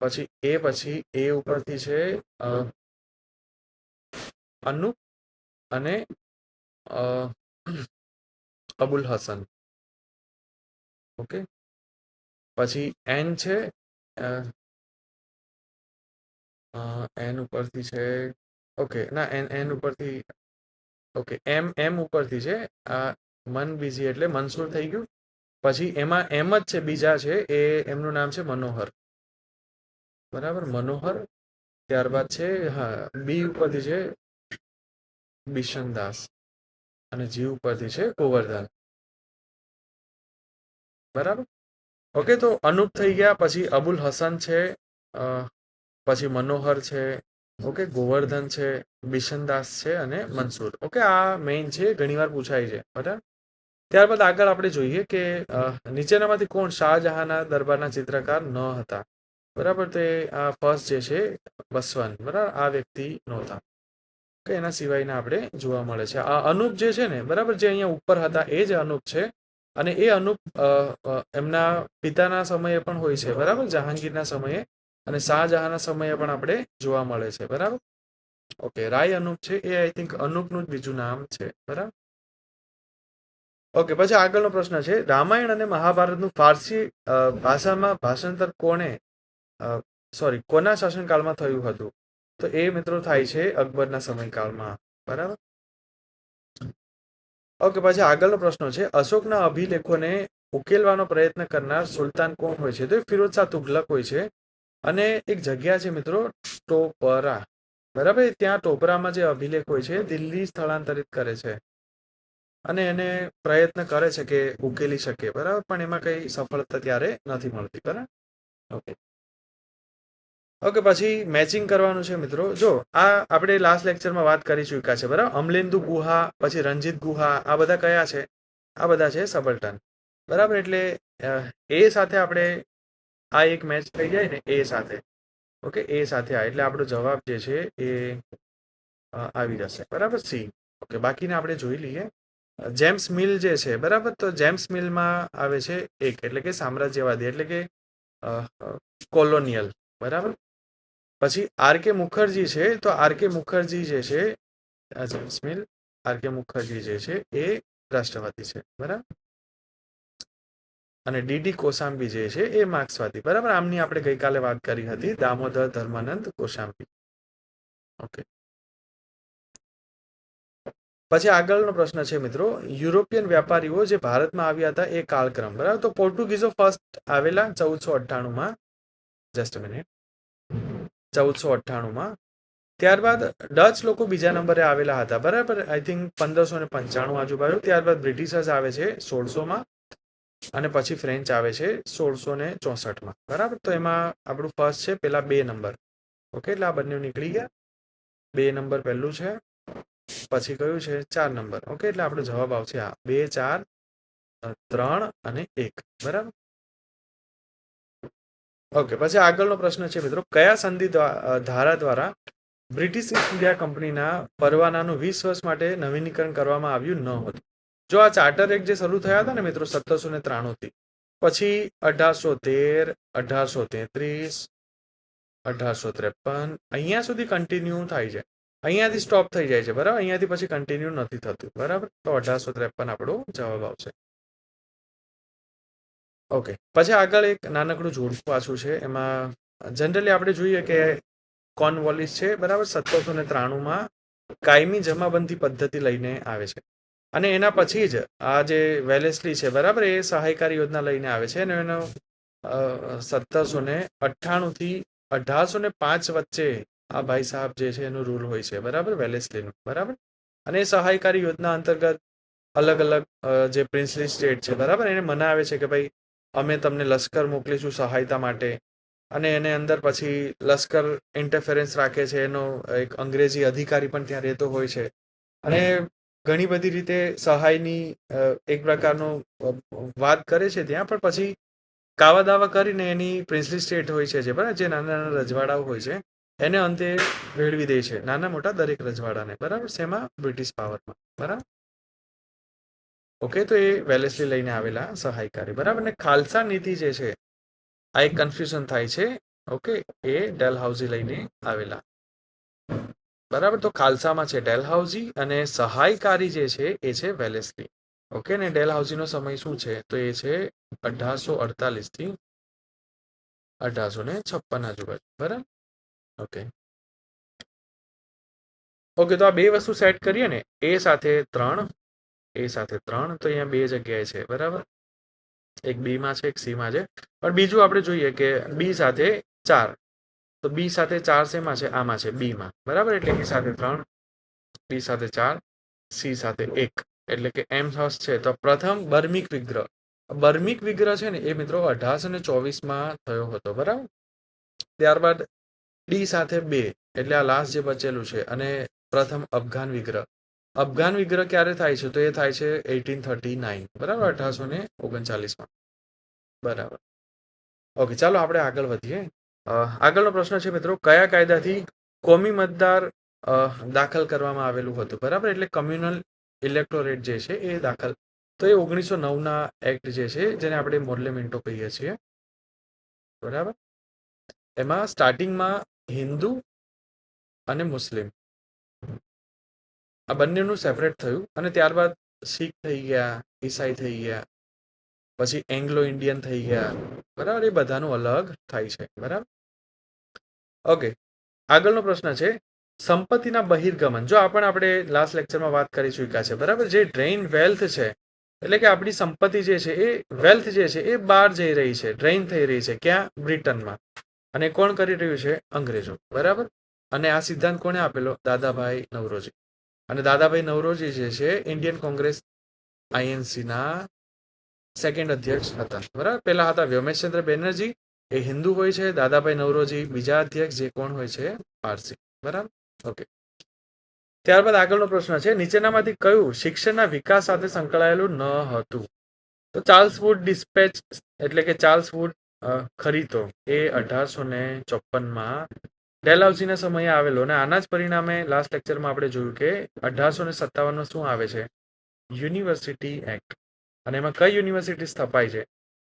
પછી એ ઉપરથી છે અનુપ, અને અબુલ હસન. ઓકે, પછી એન છે, એન ઉપરથી છે, ઓકે ના એન ઉપરથી, ઓકે એમ ઉપરથી છે, આ મન બીજી એટલે મનસૂર થઈ ગયું. પછી એમાં એમ જ છે, બીજા છે, એ એમનું નામ છે મનોહર. બરાબર, મનોહર. ત્યારબાદ છે, હા, બી ઉપરથી છે બિશનદાસ અને જી ઉપરથી છે ગોવર્ધન. બરાબર, ઓકે. તો અનુપ થઈ ગયા, પછી અબુલ હસન છે, પછી મનોહર છે, ઓકે, ગોવર્ધન છે, બિશનદાસ છે અને મનસૂર. ઓકે, આ મેઇન છે, ઘણીવાર પૂછાય છે. બરાબર, ત્યારબાદ આગળ આપણે જોઈએ કે નીચેનામાંથી કોણ શાહજહાંના દરબારના ચિત્રકાર ન હતા. બરાબર, તો આ ફર્સ્ટ જે છે બસવંત. બરાબર, આ વ્યક્તિ નહોતા. કે એના સિવાયના આપણે જોવા મળે છે. આ અનુપ જે છે ને, બરાબર, જે અહીંયા ઉપર હતા એ જ અનુપ છે. અને એ અનુપ એમના પિતાના સમયે પણ હોય છે. બરાબર, જહાંગીરના સમયે અને શાહજહાંના સમયે પણ આપણે જોવા મળે છે. બરાબર, ઓકે. રાય અનુપ છે એ આઈ થિંક અનુપનું જ બીજું નામ છે. બરાબર, ઓકે. પછી આગળનો પ્રશ્ન છે, રામાયણ અને મહાભારતનું ફારસી ભાષામાં ભાષાંતર કોના શાસનકાળમાં થયું હતું? તો એ મિત્રો થાય છે અકબરના સમયકાળમાં. બરાબર, ઓકે. પછી આગળનો પ્રશ્ન છે, અશોકના અભિલેખોને ઉકેલવાનો પ્રયત્ન કરનાર સુલતાન કોણ હોય છે? તો એ ફિરોઝ શાહ તુગલક હોય છે. અને એક જગ્યા છે મિત્રો ટોપરા. બરાબર, ત્યાં ટોપરામાં જે અભિલેખ હોય છે દિલ્હી સ્થળાંતરિત કરે છે અને એને પ્રયત્ન કરે છે કે ઉકેલી શકે. બરાબર, પણ એમાં કઈ સફળતા ત્યારે નથી મળતી. બરાબર, ઓકે. ઓકે, પછી મેચિંગ કરવાનું છે મિત્રો. જો આ આપણે લાસ્ટ લેક્ચરમાં વાત કરી ચૂક્યા છે. બરાબર, અમલેન્દુ ગુહા, પછી રંજીત ગુહા, આ બધા કયા છે? આ બધા છે સબલ્ટન. બરાબર, એટલે એ સાથે આપણે આ એક મેચ થઈ જાય ને એ સાથે, ઓકે, એ સાથે આ એટલે આપણો જવાબ જે છે એ આવી જશે. બરાબર, સી. ઓકે, બાકીને આપણે જોઈ લઈએ. જેમ્સ મિલ જે છે, બરાબર, તો જેમ્સ મિલમાં આવે છે એક, એટલે કે સામ્રાજ્યવાદી, એટલે કે કોલોનિયલ. બરાબર, પછી આર કે મુખર્જી છે, તો આર કે મુખર્જી જે છે, જેમ્સ મિલ, આર કે મુખર્જી જે છે એ રાષ્ટ્રવાદી છે. બરાબર, અને ડીડી કોસાંબી જે છે એ માર્ક્સવાદી. બરાબર, આમની આપણે ગઈકાલે વાત કરી હતી, દામોદર ધર્માનંદ કોસાંબી. ઓકે, પછી આગળનો પ્રશ્ન છે મિત્રો, યુરોપિયન વ્યાપારીઓ જે ભારતમાં આવ્યા હતા એ કાળક્રમ. બરાબર, તો પોર્ટુગીઝો ફર્સ્ટ આવેલા 1498માં. Just minute, 1498માં. ત્યારબાદ ડચ લોકો બીજા નંબરે આવેલા હતા. બરાબર, આઈ થિંક 1595 આજુબાજુ. ત્યારબાદ બ્રિટિશર્સ આવે છે 1600માં અને પછી ફ્રેન્ચ આવે છે 1664માં. બરાબર, તો એમાં આપણું ફર્સ્ટ છે પેલા 2 નંબર. ઓકે, એટલે આ બંને નીકળી ગયા. 2 નંબર પહેલું છે, પછી કયું છે 4 નંબર. ઓકે, એટલે આપણો જવાબ આવશે આ 2, 4, 3 અને 1. બરાબર, ઓકે. પછી આગળનો પ્રશ્ન છે મિત્રો, કયા સંધિ ધારા દ્વારા બ્રિટિશ ઇસ્ટ ઇન્ડિયા કંપનીના પરવાનાનું 20 વર્ષ માટે નવીનીકરણ કરવામાં આવ્યું ન હતું? જો આ ચાર્ટર એક્ટ જે શરૂ થયા હતા ને મિત્રો 1793 થી, પછી 1813, 1833, 1853 અહીંયા સુધી કન્ટિન્યુ થાય છે. અહીંયાથી સ્ટોપ થઈ જાય છે. બરાબર, અહીંયાથી પછી કન્ટિન્યુ નથી થતું. બરાબર, તો 1853 આપણો જવાબ આવશે. ઓકે, પછી આગળ એક નાનકડું જોડકું પાછું છે. એમાં જનરલી આપણે જોઈએ કે કોર્નવોલિસ છે, બરાબર, 1793માં કાયમી જમાબંધી પદ્ધતિ લઈને આવે છે. અને એના પછી જ આ જે વેલેસ્લી છે, બરાબર, એ સહાયકારી યોજના લઈને આવે છે. અને એનો 1798થી 1805 વચ્ચે આ ભાઈ સાહેબ જે છે એનું રૂલ હોય છે. બરાબર, વેલેસ્લીનું. બરાબર, અને એ સહાયકારી યોજના અંતર્ગત અલગ અલગ જે પ્રિન્સલી સ્ટેટ છે, બરાબર, એને મનાવે છે કે ભાઈ અમે તમને લશ્કર મોકલીશું સહાયતા માટે. અને એને અંદર પછી લશ્કર ઇન્ટરફેરન્સ રાખે છે. એનો એક અંગ્રેજી અધિકારી પણ ત્યાં રહેતો હોય છે. અને ઘણી બધી રીતે સહાયની એક પ્રકારનો વાત કરે છે ત્યાં. પણ પછી કાવા દાવા કરીને એની પ્રિન્સલી સ્ટેટ હોય છે, જે બરાબર, જે નાના નાના રજવાડાઓ હોય છે, એને અંતે મેળવી દે છે, નાના મોટા દરેક રજવાડાને. બરાબર, શેમાં? બ્રિટિશ પાવરમાં. બરાબર, ઓકે. તો એ વેલેસ્લી લઈને આવેલા સહાયકારી. બરાબર, ને ખાલસા નીતિ જે છે આ એક કન્ફ્યુઝન થાય છે. ઓકે, એ ડલહાઉસી લઈને આવેલા. બરાબર. તો ખાલસામાં છે ડેલહાઉસી અને સહાયકારી જે છે એ છે વેલેસ્લી. ઓકે, ને ડેલહાઉસીનો સમય શું છે? તો એ છે 1848 થી 1856 આજુબાજુ. બરાબર. ઓકે ઓકે, તો આ બે વસ્તુ સેટ કરીએ ને, એ સાથે 3, એ સાથે 3, તો અહીંયા બે જગ્યાએ છે. બરાબર. એક બી માં છે, એક સી માં છે. પણ બીજું આપણે જોઈએ કે બી સાથે 4, તો બી સાથે 4 શેમાં છે? આમાં છે, બી માં. બરાબર. એટલે એ સાથે 3, બી સાથે 4, સી સાથે 1, એટલે કે એમ છે. તો પ્રથમ બર્મિક વિગ્રહ, બર્મિક વિગ્રહ છે ને એ મિત્રો 1824માં થયો હતો. બરાબર. ત્યારબાદ ડી સાથે 2, એટલે આ લાસ્ટ જે બચેલું છે. અને પ્રથમ અફઘાન વિગ્રહ, અફઘાન વિગ્રહ ક્યારે થાય છે? તો એ થાય છે 1839. બરાબર. 1839માં. બરાબર. ઓકે, ચાલો આપણે આગળ વધીએ. આગળનો પ્રશ્ન છે મિત્રો, કયા કાયદાથી કોમી મતદાર દાખલ કરવામાં આવેલું હતું? બરાબર. એટલે કમ્યુનલ ઇલેક્ટોરેટ જે છે એ દાખલ, તો એ 1909ના એક્ટ જે છે, જેને આપણે મોર્લેમેન્ટો કહીએ છીએ. બરાબર. એમાં સ્ટાર્ટિંગમાં હિન્દુ અને મુસ્લિમ આ બંનેનું સેપરેટ થયું, અને ત્યારબાદ શીખ થઈ ગયા, ઈસાઈ થઈ ગયા, પછી એંગ્લો ઇન્ડિયન થઈ ગયા. બરાબર. એ બધાનું અલગ થાય છે. બરાબર. ઓકે, આગળનો પ્રશ્ન છે, સંપત્તિના બહિર્ગમન. જો આપણે લાસ્ટ લેક્ચરમાં વાત કરી ચૂક્યા છે. બરાબર. જે ડ્રેઇન વેલ્થ છે, એટલે કે આપણી સંપત્તિ જે છે એ વેલ્થ જે છે એ બહાર જઈ રહી છે, ડ્રેઇન થઈ રહી છે. ક્યાં? બ્રિટનમાં. અને કોણ કરી રહ્યું છે? અંગ્રેજો. બરાબર. અને આ સિદ્ધાંત કોણે આપેલો? દાદાભાઈ નવરોજી. અને દાદાભાઈ નવરોજી જે છે ઇન્ડિયન કોંગ્રેસ આઈએનસીના સેકન્ડ અધ્યક્ષ હતા. બરાબર. પહેલા હતા વ્યોમેશચંદ્ર બેનર્જી, એ હિન્દુ હોય છે. દાદાભાઈ નવરોજી બીજા અધ્યક્ષ, જે કોણ હોય છે? પારસી. બરાબર. ઓકે, ત્યારબાદ આગળનો પ્રશ્ન છે, નીચેનામાંથી કયું શિક્ષણના વિકાસ સાથે સંકળાયેલું ન હતું? તો ચાર્લ્સ વુડ ડિસ્પેચ, એટલે કે ચાર્લ્સ વુડ ખરીતો, એ 1854માં ડેલહાઉસીના સમયે આવેલો. અને આના જ પરિણામે લાસ્ટ લેક્ચરમાં આપણે જોયું કે 1857માં શું આવે છે? University act. અને એમાં કઈ યુનિવર્સિટી સ્થપાય છે?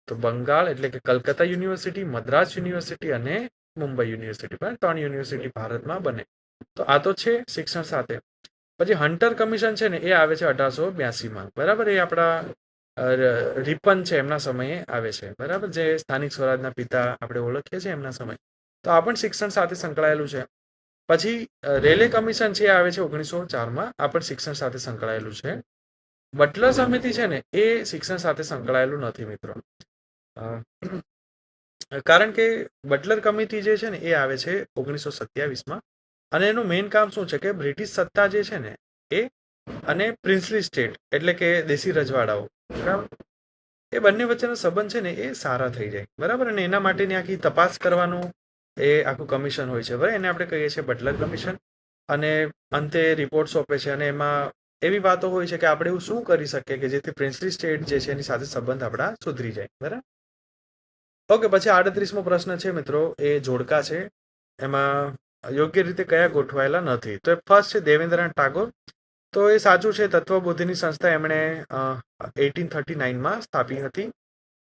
તો બંગાળ, એટલે કે કલકત્તા યુનિવર્સિટી, મદ્રાસ યુનિવર્સિટી અને મુંબઈ યુનિવર્સિટી. પણ 3 યુનિવર્સિટી ભારતમાં બને. તો આ તો છે શિક્ષણ સાથે. પછી હન્ટર કમિશન છે ને એ આવે છે 1882માં. બરાબર. એ આપણા રિપન છે એમના સમયે આવે છે. બરાબર. જે સ્થાનિક સ્વરાજના પિતા આપણે ઓળખીએ છીએ એમના સમય. તો આ પણ શિક્ષણ સાથે સંકળાયેલું છે. પછી રેલે કમિશન છે આવે છે 1904માં. આ પણ શિક્ષણ સાથે સંકળાયેલું છે. બટલર સમિતિ છે ને એ શિક્ષણ સાથે સંકળાયેલું નથી મિત્રો. કારણ કે બટલર કમિટી જે છે ને એ આવે છે 1927માં. અને એનું મેઇન કામ શું છે કે બ્રિટિશ સત્તા જે છે ને એ અને પ્રિન્સલી સ્ટેટ, એટલે કે દેશી રજવાડાઓ, બરાબર, એ બંને વચ્ચેનો સંબંધ છે ને એ સારા થઈ જાય. બરાબર. અને એના માટેની આખી તપાસ કરવાનું એ આખું કમિશન હોય છે. બરાબર. એને આપણે કહીએ છીએ બટલર કમિશન. અને અંતે રિપોર્ટ સોંપે છે, અને એમાં એવી વાતો હોય છે કે આપણે એવું શું કરી શકીએ કે જેથી પ્રિન્સલી સ્ટેટ જે છે એની સાથે સંબંધ આપણા સુધરી જાય. બરાબર. ઓકે, પછી 38મો પ્રશ્ન છે મિત્રો, એ જોડકા છે. એમાં યોગ્ય રીતે કયા ગોઠવાયેલા નથી? તો એ ફર્સ્ટ છે દેવેન્દ્રનાથ ટાગોર. તો એ સાચું છે. તત્વબોધિની સંસ્થા એમણે 1839માં સ્થાપી હતી.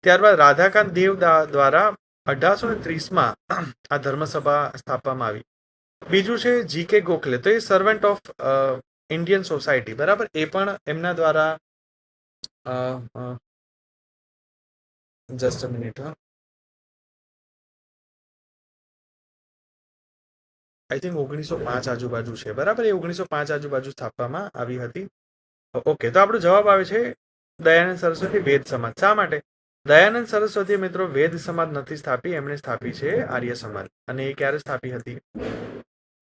ત્યારબાદ રાધાકાંત દેવ દ્વારા 1830માં આ ધર્મસભા સ્થાપવામાં આવી. બીજું છે જીકે ગોખલે, તો એ સર્વન્ટ ઓફ ઇન્ડિયન સોસાયટી. બરાબર. એ પણ એમના દ્વારા just a minute, I think 1905 આજુબાજુ છે. બરાબર. એ 1905 આજુબાજુ સ્થાપવામાં આવી હતી. ઓકે, તો આપણો જવાબ આવે છે દયાનંદ સરસ્વતી વેદ સમાજ. શા માટે? દયાનંદ સરસ્વતી મિત્રો વેદ સમાજ નથી સ્થાપી, એમણે સ્થાપી છે આર્ય સમાજ. અને એ ક્યારે સ્થાપી હતી?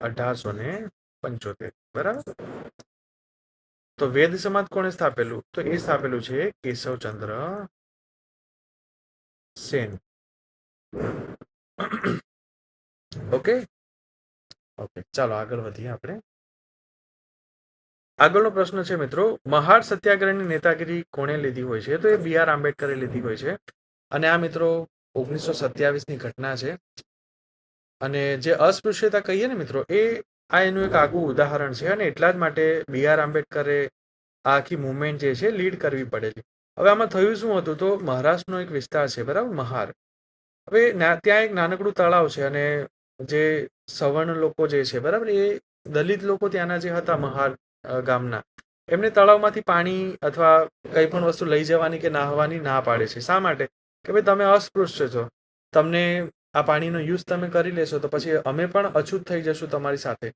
1875. બરાબર. તો વેદ સમાજ કોણે સ્થાપેલું? તો એ સ્થાપેલું છે કેશવચંદ્ર સેન. ઓકે ઓકે, ચાલો આગળ વધીએ આપણે. આગળનો પ્રશ્ન છે મિત્રો, મહાર સત્યાગ્રહની નેતાગીરી કોણે લીધી હોય છે? તો એ બી આર આંબેડકરે લીધી હોય છે. અને આ મિત્રો 1927ની ઘટના છે. અને જે અસ્પૃશ્યતા કહીએ ને મિત્રો, એ આ એનું એક આગવું ઉદાહરણ છે. અને એટલા જ માટે બી આર આંબેડકરે આ આખી મુવમેન્ટ જે છે લીડ કરવી પડેલી. હવે આમાં થયું શું હતું? તો મહારાષ્ટ્રનો એક વિસ્તાર છે, બરાબર, મહાર. હવે ત્યાં એક નાનકડું તળાવ છે, અને જે સવર્ણ લોકો જે છે, બરાબર, એ દલિત લોકો ત્યાંના જે હતા મહાર ગામના, એમને તળાવમાંથી પાણી અથવા કંઈ પણ વસ્તુ લઈ જવાની કે નાહવાની ના પાડે છે. શા માટે? કે ભાઈ તમે અસ્પૃશ્ય છો, તમને આ પાણીનો યુઝ તમે કરી લેશો તો પછી અમે પણ અછૂત થઈ જશું તમારી સાથે.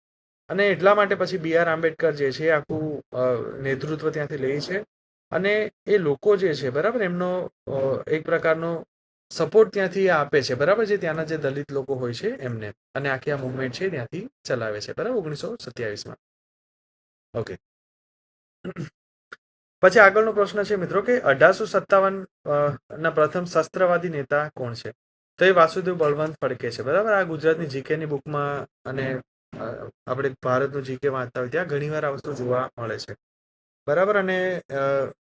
અને એટલા માટે પછી BR આંબેડકર જે છે આખું નેતૃત્વ ત્યાંથી લે છે અને એ લોકો જે છે બરાબર એમનો એક પ્રકારનો સપોર્ટ ત્યાંથી આપે છે બરાબર, જે ત્યાંના જે દલિત લોકો હોય છે એમને, અને આખી આ મુવમેન્ટ છે ત્યાંથી ચલાવે છે બરાબર 1927માં. ઓકે, પછી આગળનો પ્રશ્ન છે મિત્રો કે 1857 ના પ્રથમ શસ્ત્રવાદી નેતા કોણ છે? તો એ વાસુદેવ બળવંત ફડકે છે બરાબર. આ ગુજરાતની જીકેની બુકમાં અને આપણે ભારતનું જીકે વાંચતા હોય ત્યાં ઘણીવાર આ વસ્તુ જોવા મળે છે બરાબર. અને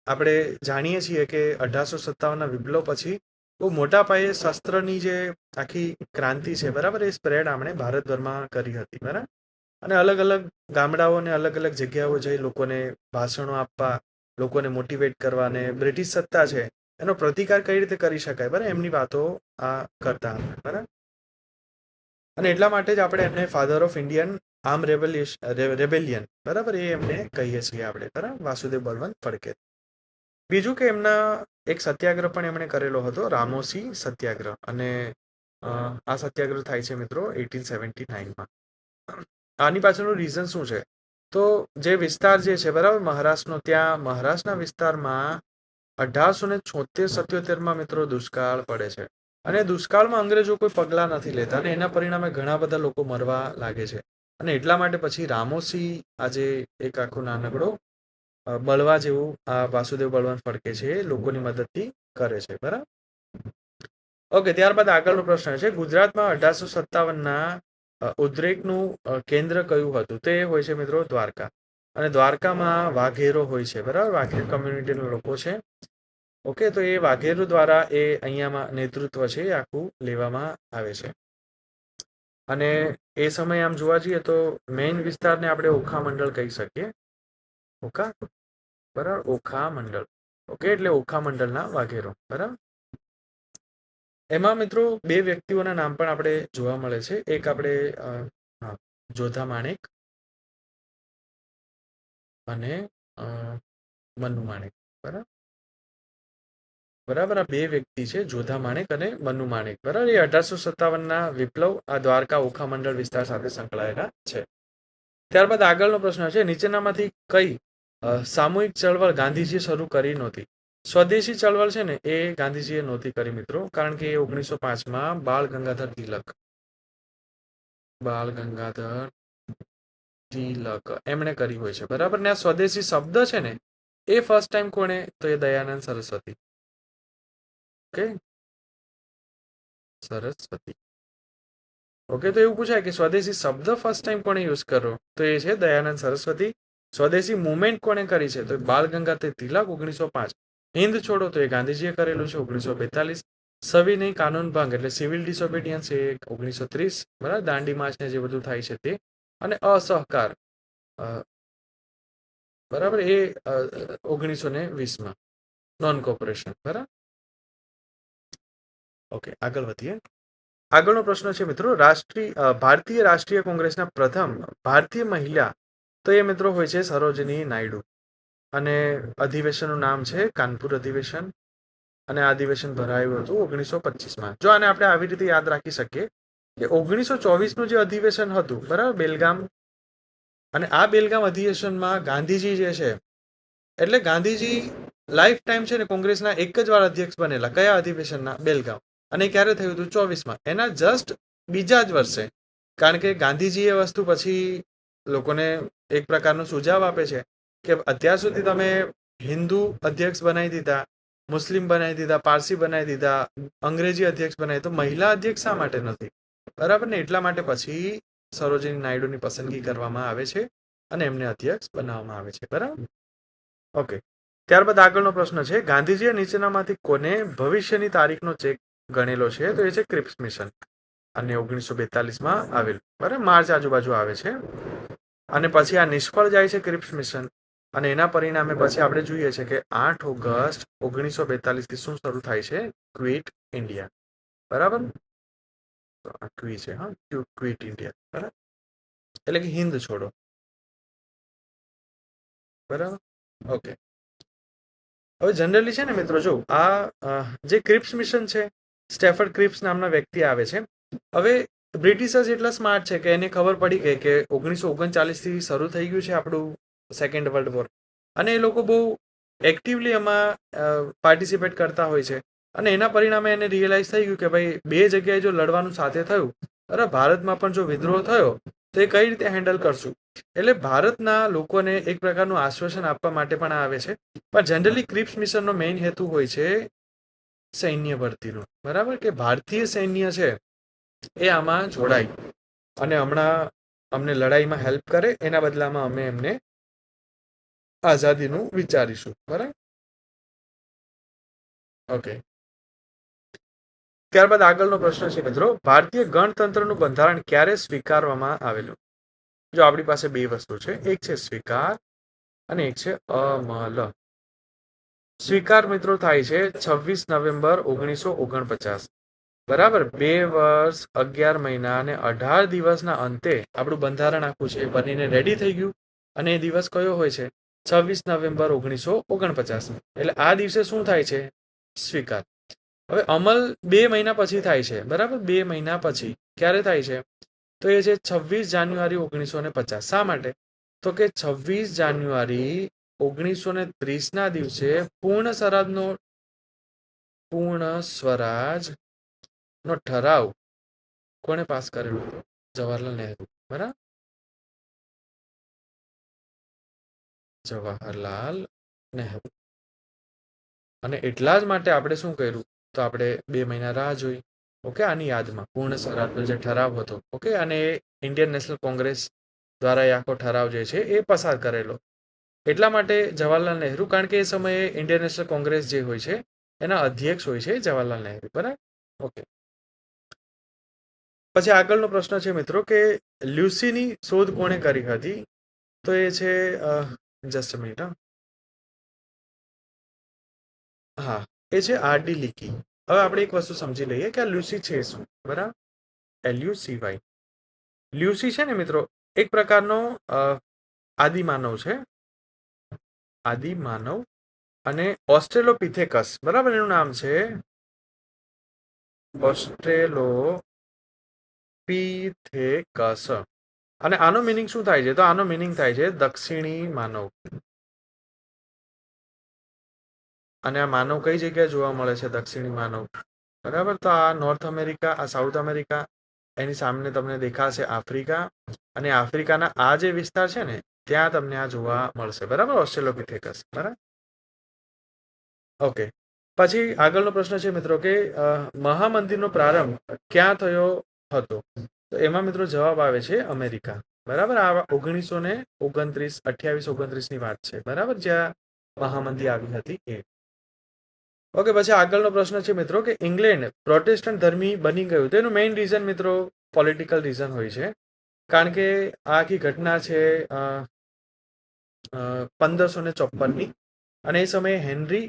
આપણે જાણીએ છીએ કે 1857ના વિપ્લવ પછી બહુ મોટા પાયે શસ્ત્રની જે આખી ક્રાંતિ છે બરાબર, એ સ્પ્રેડ આપણે ભારતભરમાં કરી હતી બરાબર. અને અલગ અલગ ગામડાઓ અને અલગ અલગ જગ્યાઓ જઈ લોકોને ભાષણો આપવા, લોકોને મોટિવેટ કરવા, અને બ્રિટિશ સત્તા છે એનો પ્રતિકાર કઈ રીતે કરી શકાય બરાબર એમની વાતો આ કરતા હતા બરાબર. અને એટલા માટે જ આપણે એમને ફાધર ઓફ ઇન્ડિયન આર્મ રેબેલિયન બરાબર એ એમને કહીએ છીએ આપણે બરાબર, વાસુદેવ બળવંત ફડકે. બીજું કે એમના એક સત્યાગ્રહ પણ એમણે કરેલો હતો, રામોસી સત્યાગ્રહ, અને આ સત્યાગ્રહ થાય છે મિત્રો 1879માં. આની પાછળનું રીઝન શું છે? તો જે વિસ્તાર જે છે બરાબર મહારાષ્ટ્રનો, ત્યાં મહારાષ્ટ્રના વિસ્તારમાં 1876-77માં મિત્રો દુષ્કાળ પડે છે. અને દુષ્કાળમાં અંગ્રેજો કોઈ પગલાં નથી લેતા અને એના પરિણામે ઘણા બધા લોકો મરવા લાગે છે. અને એટલા માટે પછી રામોસી આજે એક આખો નાનકડો બળવા જેવું આ વાસુદેવ બળવંત ફડકે છે એ લોકોની મદદથી કરે છે બરાબર. ઓકે, ત્યારબાદ આગળનો પ્રશ્ન છે ગુજરાતમાં 1857ના ઉદ્રેકનું કેન્દ્ર કયું હતું? તે હોય છે મિત્રો દ્વારકા. અને દ્વારકામાં વાઘેરો હોય છે બરાબર, વાઘેર કમ્યુનિટીના લોકો છે. ઓકે, તો એ વાઘેરો દ્વારા એ અહીંયામાં નેતૃત્વ છે એ આખું લેવામાં આવે છે. અને એ સમયે આમ જોવા જઈએ તો મેઇન વિસ્તારને આપણે ઓખા મંડળ કહી શકીએ. ઓખા બરાબર, ઓખા મંડળ. ઓકે, એટલે ઓખા મંડળના વાઘેરો બરાબર. એમાં મિત્રો બે વ્યક્તિઓના નામ પણ આપણે જોવા મળે છે. એક આપણે જોધા માણેક અને મનુ માણેક બરાબર. બરાબર, આ બે વ્યક્તિ છે, જોધા માણેક અને મનુ માણેક બરાબર. એ 1857ના વિપ્લવ આ દ્વારકા ઓખા મંડળ વિસ્તાર સાથે સંકળાયેલા છે. ત્યારબાદ આગળનો પ્રશ્ન છે નીચેનામાંથી કઈ સામૂહિક ચળવળ ગાંધીજીએ શરૂ કરી નહોતી? સ્વદેશી ચળવળ છે ને એ ગાંધીજીએ નહોતી કરી મિત્રો, કારણ કે 1905માં બાળ ગંગાધર તિલક એમણે કરી હોય છે બરાબર. ને આ સ્વદેશી શબ્દ છે ને એ ફર્સ્ટ ટાઈમ કોણે? તો એ દયાનંદ સરસ્વતી. ઓકે, સરસ્વતી. ઓકે, તો એવું પૂછાય કે સ્વદેશી શબ્દ ફર્સ્ટ ટાઈમ કોણે યુઝ કર્યો? તો એ છે દયાનંદ સરસ્વતી. સ્વદેશી મુવમેન્ટ કોણે કરી છે? તો બાળ ગંગાધર તિલક 1905. હિન્દ છોડો તો એ ગાંધીજીએ કરેલું છે 1942. સવિનય કાનૂન ભંગ એટલે સિવિલ ડિસોબિડિયન્સ એ 1930 બરાબર, દાંડી માર્ચ ને જે બધું થાય છે તે. અને અસહકાર બરાબર એ 1920માં નોન કોપરેશન બરાબર. ઓકે, આગળ વધીએ. આગળનો પ્રશ્ન છે મિત્રો ભારતીય રાષ્ટ્રીય કોંગ્રેસના પ્રથમ ભારતીય મહિલા, તો એ મિત્રો હોય છે સરોજની નાયડુ. અને અધિવેશનનું નામ છે કાનપુર અધિવેશન. અને આ અધિવેશન ભરાયું હતું 1925માં. જો આને આપણે આવી રીતે યાદ રાખી શકીએ કે 1924નું જે અધિવેશન હતું બરાબર બેલગામ, અને આ બેલગામ અધિવેશનમાં ગાંધીજી જે છે એટલે ગાંધીજી લાઈફ ટાઈમ છે ને કોંગ્રેસના એક જ વાર અધ્યક્ષ બનેલા. કયા અધિવેશનના? બેલગામ. અને ક્યારે થયું હતું? 24માં. એના જસ્ટ બીજા જ વર્ષે, કારણ કે ગાંધીજી એ વસ્તુ પછી લોકોને એક પ્રકારનો સુઝાવ આપે છે કે અત્યાર સુધી તમે હિન્દુ અધ્યક્ષ બનાવી દીધા, મુસ્લિમ બનાવી દીધા, પારસી બનાવી દીધા, અંગ્રેજી અધ્યક્ષ બનાવી, તો મહિલા અધ્યક્ષ શા માટે નથી? બરાબર ને. એટલા માટે પછી સરોજિની નાયડુની પસંદગી કરવામાં આવે છે અને એમને અધ્યક્ષ બનાવવામાં આવે છે બરાબર. ઓકે, ત્યારબાદ આગળનો પ્રશ્ન છે ગાંધીજીએ નીચેનામાંથી કોને ભવિષ્યની તારીખનો ચેક ગણેલો છે? તો એ છે ક્રિપ્સ મિશન. અને 1942માં આવેલું બરાબર, માર્ચ આજુબાજુ આવે છે. અને પછી આ નિષ્ફળ જાય છે ક્રિપ્સ મિશન, અને એના પરિણામે પછી આપણે જોઈએ છે કે 8 ઓગસ્ટ 1942થી શું શરૂ થાય છે? ક્વિટ ઇન્ડિયા બરાબર. તો આ ક્વી છે, હા, ક્વિટ ઇન્ડિયા બરાબર. એટલે કે હિન્દ છોડો. બરાબર, ઓકે. હવે જનરલી છે ને મિત્રો, જો આ જે ક્રિપ્સ મિશન છે, સ્ટેફર્ડ ક્રિપ્સ નામના વ્યક્તિ આવે છે. હવે બ્રિટિશર્સ એટલા સ્માર્ટ છે કે એને ખબર પડી ગઈ કે 1939થી શરૂ થઈ ગયું છે આપણું સેકન્ડ વર્લ્ડ વોર, અને એ લોકો બહુ એક્ટિવલી એમાં પાર્ટિસિપેટ કરતા હોય છે. અને એના પરિણામે એને રિયલાઇઝ થઈ ગયું કે ભાઈ બે જગ્યાએ જો લડવાનું સાથે થયું, બરાબર, ભારતમાં પણ જો વિદ્રોહ થયો તો એ કઈ રીતે હેન્ડલ કરશું. એટલે ભારતના લોકોને એક પ્રકારનું આશ્વાસન આપવા માટે પણ આવે છે. પણ જનરલી ક્રિપ્સ મિશનનો મેઇન હેતુ હોય છે સૈન્ય ભરતીનો, બરાબર, કે ભારતીય સૈન્ય છે એ આમાં જોડાય અને હમણાં અમને લડાઈમાં હેલ્પ કરે, એના બદલામાં અમે એમને આઝાદીનું વિચારીશું. બરાબર, ઓકે. ત્યારબાદ આગળનો પ્રશ્ન છે મિત્રો, ભારતીય ગણતંત્રનું બંધારણ ક્યારે સ્વીકારવામાં આવેલું? જો આપણી પાસે બે વસ્તુ છે, એક છે સ્વીકાર અને એક છે અમલ. સ્વીકાર મિત્રો થાય છે 26 નવેમ્બર 1949. બરાબર, 2 વર્ષ 11 મહિના અને 18 દિવસના અંતે આપણું બંધારણ આખું છે બનીને રેડી થઈ ગયું. અને એ દિવસ કયો હોય છે? 26 નવેમ્બર 1949. એટલે આ દિવસે શું થાય છે? સ્વીકાર. હવે અમલ 2 મહિના પછી થાય છે, બરાબર, 2 મહિના પછી. ક્યારે થાય છે? તો એ છે 26 જાન્યુઆરી 1950. શા માટે? તો કે 26 જાન્યુઆરી 1930 ના દિવસે પૂર્ણ સ્વરાજનો ઠરાવ કોણે પાસ કરેલો હતો? જવાહરલાલ નહેરુ. બરાબર, જવાહરલાલ નહેરુ. અને એટલા જ માટે આપણે શું કર્યું? તો આપણે 2 મહિના રાહ જોઈ. ઓકે, આની યાદમાં પૂર્ણ સ્વરાજનો જે ઠરાવ હતો, ઓકે, અને ઇન્ડિયન નેશનલ કોંગ્રેસ દ્વારા એ આખો ઠરાવ જે છે એ પસાર કરેલો. એટલા માટે જવાહરલાલ નહેરુ, કારણ કે એ સમયે ઇન્ડિયન નેશનલ કોંગ્રેસ જે હોય છે એના અધ્યક્ષ હોય છે જવાહરલાલ નહેરુ. બરાબર, ઓકે. પછી આગળનો પ્રશ્ન છે મિત્રો કે લ્યુસીની શોધ કોણે કરી હતી? તો એ છે જસ્ટ મિનિટ. હા, એ છે આરડી લીકી. હવે આપણે એક વસ્તુ સમજી લઈએ કે આ લ્યુસી છે શું. બરાબર, LUCY. લ્યુસી છે ને મિત્રો એક પ્રકારનો આદિમાનવ છે. આદિમાનવ. અને ઓસ્ટ્રેલોપિથેકસ, બરાબર, એનું નામ છે ઓસ્ટ્રેલોપિથેકસ. અને આનો મિનિંગ શું થાય છે? તો આનો મિનિંગ થાય છે દક્ષિણી માનવ. અને આ માનવ કઈ જગ્યાએ જોવા મળે છે? દક્ષિણી માનવ. બરાબર, તો આ નોર્થ અમેરિકા, આ સાઉથ અમેરિકા, એની સામે તમને દેખાશે આફ્રિકા, અને આફ્રિકાના આ જે વિસ્તાર છે ને ત્યાં તમને આ જોવા મળશે. બરાબર, ઓસ્ટ્રેલોપિથેકસ. બરાબર, ઓકે. પછી આગળનો પ્રશ્ન છે મિત્રો કે મહામંદિરનો પ્રારંભ ક્યાં થયો હતો? તો એમાં મિત્રો જવાબ આવે છે અમેરિકા. બરાબર, આ 2829 ની વાત છે. બરાબર, જ્યાં મહામંદી આવી હતી એ. ઓકે, પછી આગળનો પ્રશ્ન છે મિત્રો કે ઇંગ્લેન્ડ પ્રોટેસ્ટન્ટ ધર્મી બની ગયું. તો એનું મેઇન રીઝન મિત્રો પોલિટિકલ રીઝન હોય છે. કારણ કે આ આખી ઘટના છે 1554ની, અને એ સમયે હેનરી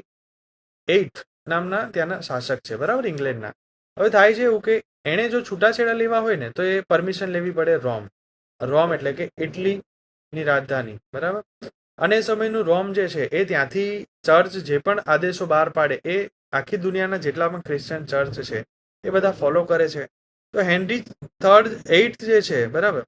8th નામના ત્યાંના શાસક છે. બરાબર, ઇંગ્લેન્ડના. હવે થાય છે એવું કે એણે જો છૂટાછેડા લેવા હોય ને તો એ પરમિશન લેવી પડે રોમ. રોમ એટલે કે ઇટલીની રાજધાની. બરાબર, અને એ સમયનું રોમ જે છે એ ત્યાંથી ચર્ચ જે પણ આદેશો બહાર પાડે એ આખી દુનિયાના જેટલા પણ ક્રિશ્ચિયન ચર્ચ છે એ બધા ફોલો કરે છે. તો હેનરી 8th જે છે, બરાબર,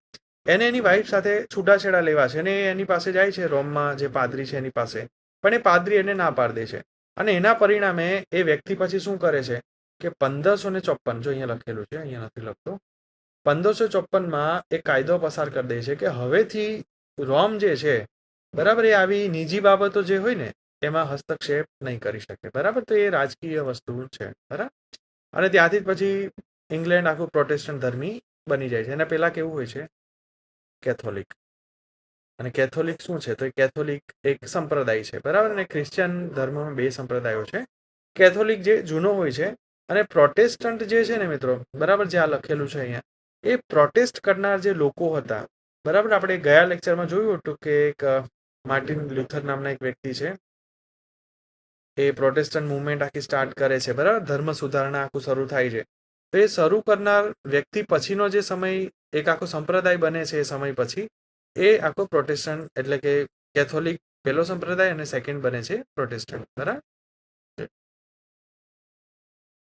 એને એની વાઈફ સાથે છૂટાછેડા લેવા છે, અને એની પાસે જાય છે રોમમાં, જે પાદરી છે એની પાસે. પણ એ પાદરી એને ના પાડી દે છે. અને એના પરિણામે એ વ્યક્તિ પછી શું કરે છે કે 1554, જો અહીંયા લખેલું છે, અહીંયા નથી લખતો, 1554માં એક કાયદો પસાર કરી દે છે કે હવેથી રોમ જે છે, બરાબર, એ આવી નિજી બાબતો જે હોય ને એમાં હસ્તક્ષેપ નહીં કરી શકે. બરાબર, તો એ રાજકીય વસ્તુ છે. બરાબર, અને ત્યાંથી પછી ઇંગ્લેન્ડ આખું પ્રોટેસ્ટન્ટ ધર્મી બની જાય છે. એના પહેલા કેવું હોય છે? કેથોલિક. અને કેથોલિક શું છે? તો કેથોલિક એક સંપ્રદાય છે. બરાબર, અને ક્રિશ્ચિયન ધર્મમાં બે સંપ્રદાયો છે. કેથોલિક જે જૂનો હોય છે, અને પ્રોટેસ્ટન્ટ જે છે ને મિત્રો, બરાબર, જે આ લખેલું છે અહીંયા, એ પ્રોટેસ્ટ કરનાર જે લોકો હતા. બરાબર, આપણે ગયા લેક્ચરમાં જોયું હતું કે એક માર્ટિન લ્યુથર નામના એક વ્યક્તિ છે, એ પ્રોટેસ્ટન્ટ મુવમેન્ટ આખી સ્ટાર્ટ કરે છે. બરાબર, ધર્મ સુધારણા આખું શરૂ થાય છે. તો એ શરૂ કરનાર વ્યક્તિ પછીનો જે સમય એક આખો સંપ્રદાય બને છે એ સમય પછી એ આખો પ્રોટેસ્ટન્ટ એટલે કે કેથોલિક પહેલો સંપ્રદાય અને સેકન્ડ બને છે પ્રોટેસ્ટન્ટ. બરાબર.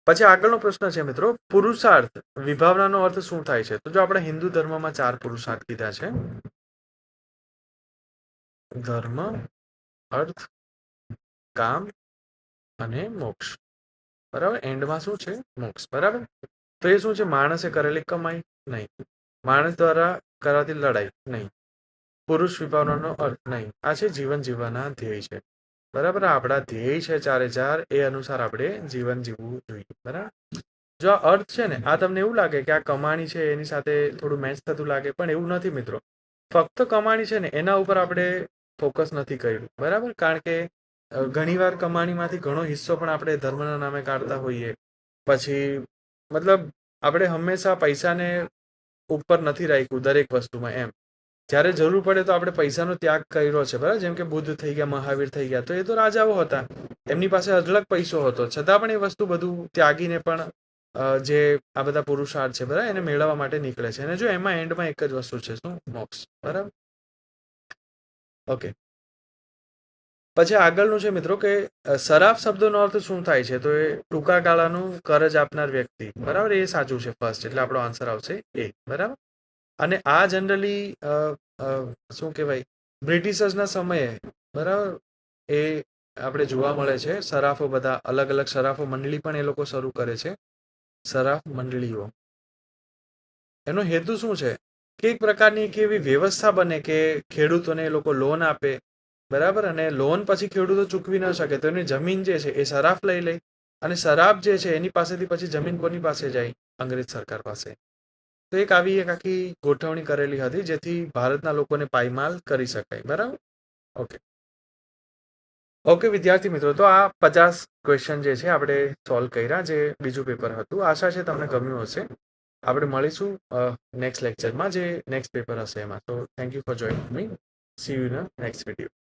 પછી આગળનો પ્રશ્ન છે મિત્રો, પુરુષાર્થ વિભાવનાનો અર્થ શું થાય છે? તો જો આપણે હિન્દુ ધર્મમાં 4 પુરુષાર્થ કીધા છે: ધર્મ, અર્થ, કામ અને મોક્ષ. બરાબર. એન્ડમાં શું છે? મોક્ષ. બરાબર. તો એ શું છે? માણસે કરેલી કમાઈ? નહીં. માણસ દ્વારા કરાતી લડાઈ? નહીં. પુરુષ વિભાવનાનો અર્થ? નહીં. આ છે જીવન જીવવાના ધ્યેય છે. બરાબર. આપણા ધ્યેય છે 4 એ અનુસાર આપણે જીવન જીવવું જોઈએ. બરાબર. જો આ અર્થ છે ને, આ તમને એવું લાગે કે આ કમાણી છે એની સાથે થોડું મેચ થતું લાગે, પણ એવું નથી મિત્રો. ફક્ત કમાણી છે ને એના ઉપર આપણે ફોકસ નથી કર્યું. બરાબર. કારણ કે ઘણીવાર કમાણીમાંથી ઘણો હિસ્સો પણ આપણે ધર્મના નામે કાઢતા હોઈએ. પછી મતલબ આપણે હંમેશા પૈસાને ઉપર નથી રાખ્યું દરેક વસ્તુમાં એમ. જ્યારે જરૂર પડે તો આપણે પૈસાનો ત્યાગ કર્યો છે. બરાબર. જેમ કે બુદ્ધ થઈ ગયા, મહાવીર થઈ ગયા, તો એ તો રાજાઓ હતા, એમની પાસે અઢળક પૈસો હતો, છતાં પણ એ વસ્તુ બધું ત્યાગીને પણ જે આ બધા પુરુષાર્થ છે બરાબર એને મેળવવા માટે નીકળે છે. અને જો એમાં એન્ડમાં એક જ વસ્તુ છે, શું? મોક્ષ. બરાબર. ઓકે. પછી આગળનું છે મિત્રો કે સરાફ શબ્દનો અર્થ શું થાય છે? તો એ ટૂંકા ગાળાનું કરજ આપનાર વ્યક્તિ. બરાબર. એ સાચું છે ફર્સ્ટ, એટલે આપણો આન્સર આવશે એ. બરાબર. અને આ જનરલી શું કહેવાય, બ્રિટિશર્સના સમયે બરાબર એ આપણે જોવા મળે છે. સરાફો બધા અલગ અલગ સરાફો મંડળી પણ એ લોકો શરૂ કરે છે, સરાફ મંડળીઓ. એનો હેતુ શું છે કે એક પ્રકારની એક એવી વ્યવસ્થા બને કે ખેડૂતોને એ લોકો લોન આપે. બરાબર. અને લોન પછી ખેડૂતો ચૂકવી ન શકે તો એની જમીન જે છે એ સરાફ લઈ લે, અને સરાફ જે છે એની પાસેથી પછી જમીન કોની પાસે જાય? અંગ્રેજ સરકાર પાસે. તો એક આખી ગોઠવણી કરેલી હતી જેથી ભારતના લોકોને પાયમાલ કરી શકાય. બરાબર. ઓકે વિદ્યાર્થી મિત્રો, તો આ 50 ક્વેશ્ચન જે છે આપણે સોલ્વ કર્યા, જે બીજું પેપર હતું. આશા છે તમને ગમ્યું હશે. આપણે મળીશું નેક્સ્ટ લેક્ચરમાં, જે નેક્સ્ટ પેપર હશે એમાં. તો thank you for joining me. C you in next video.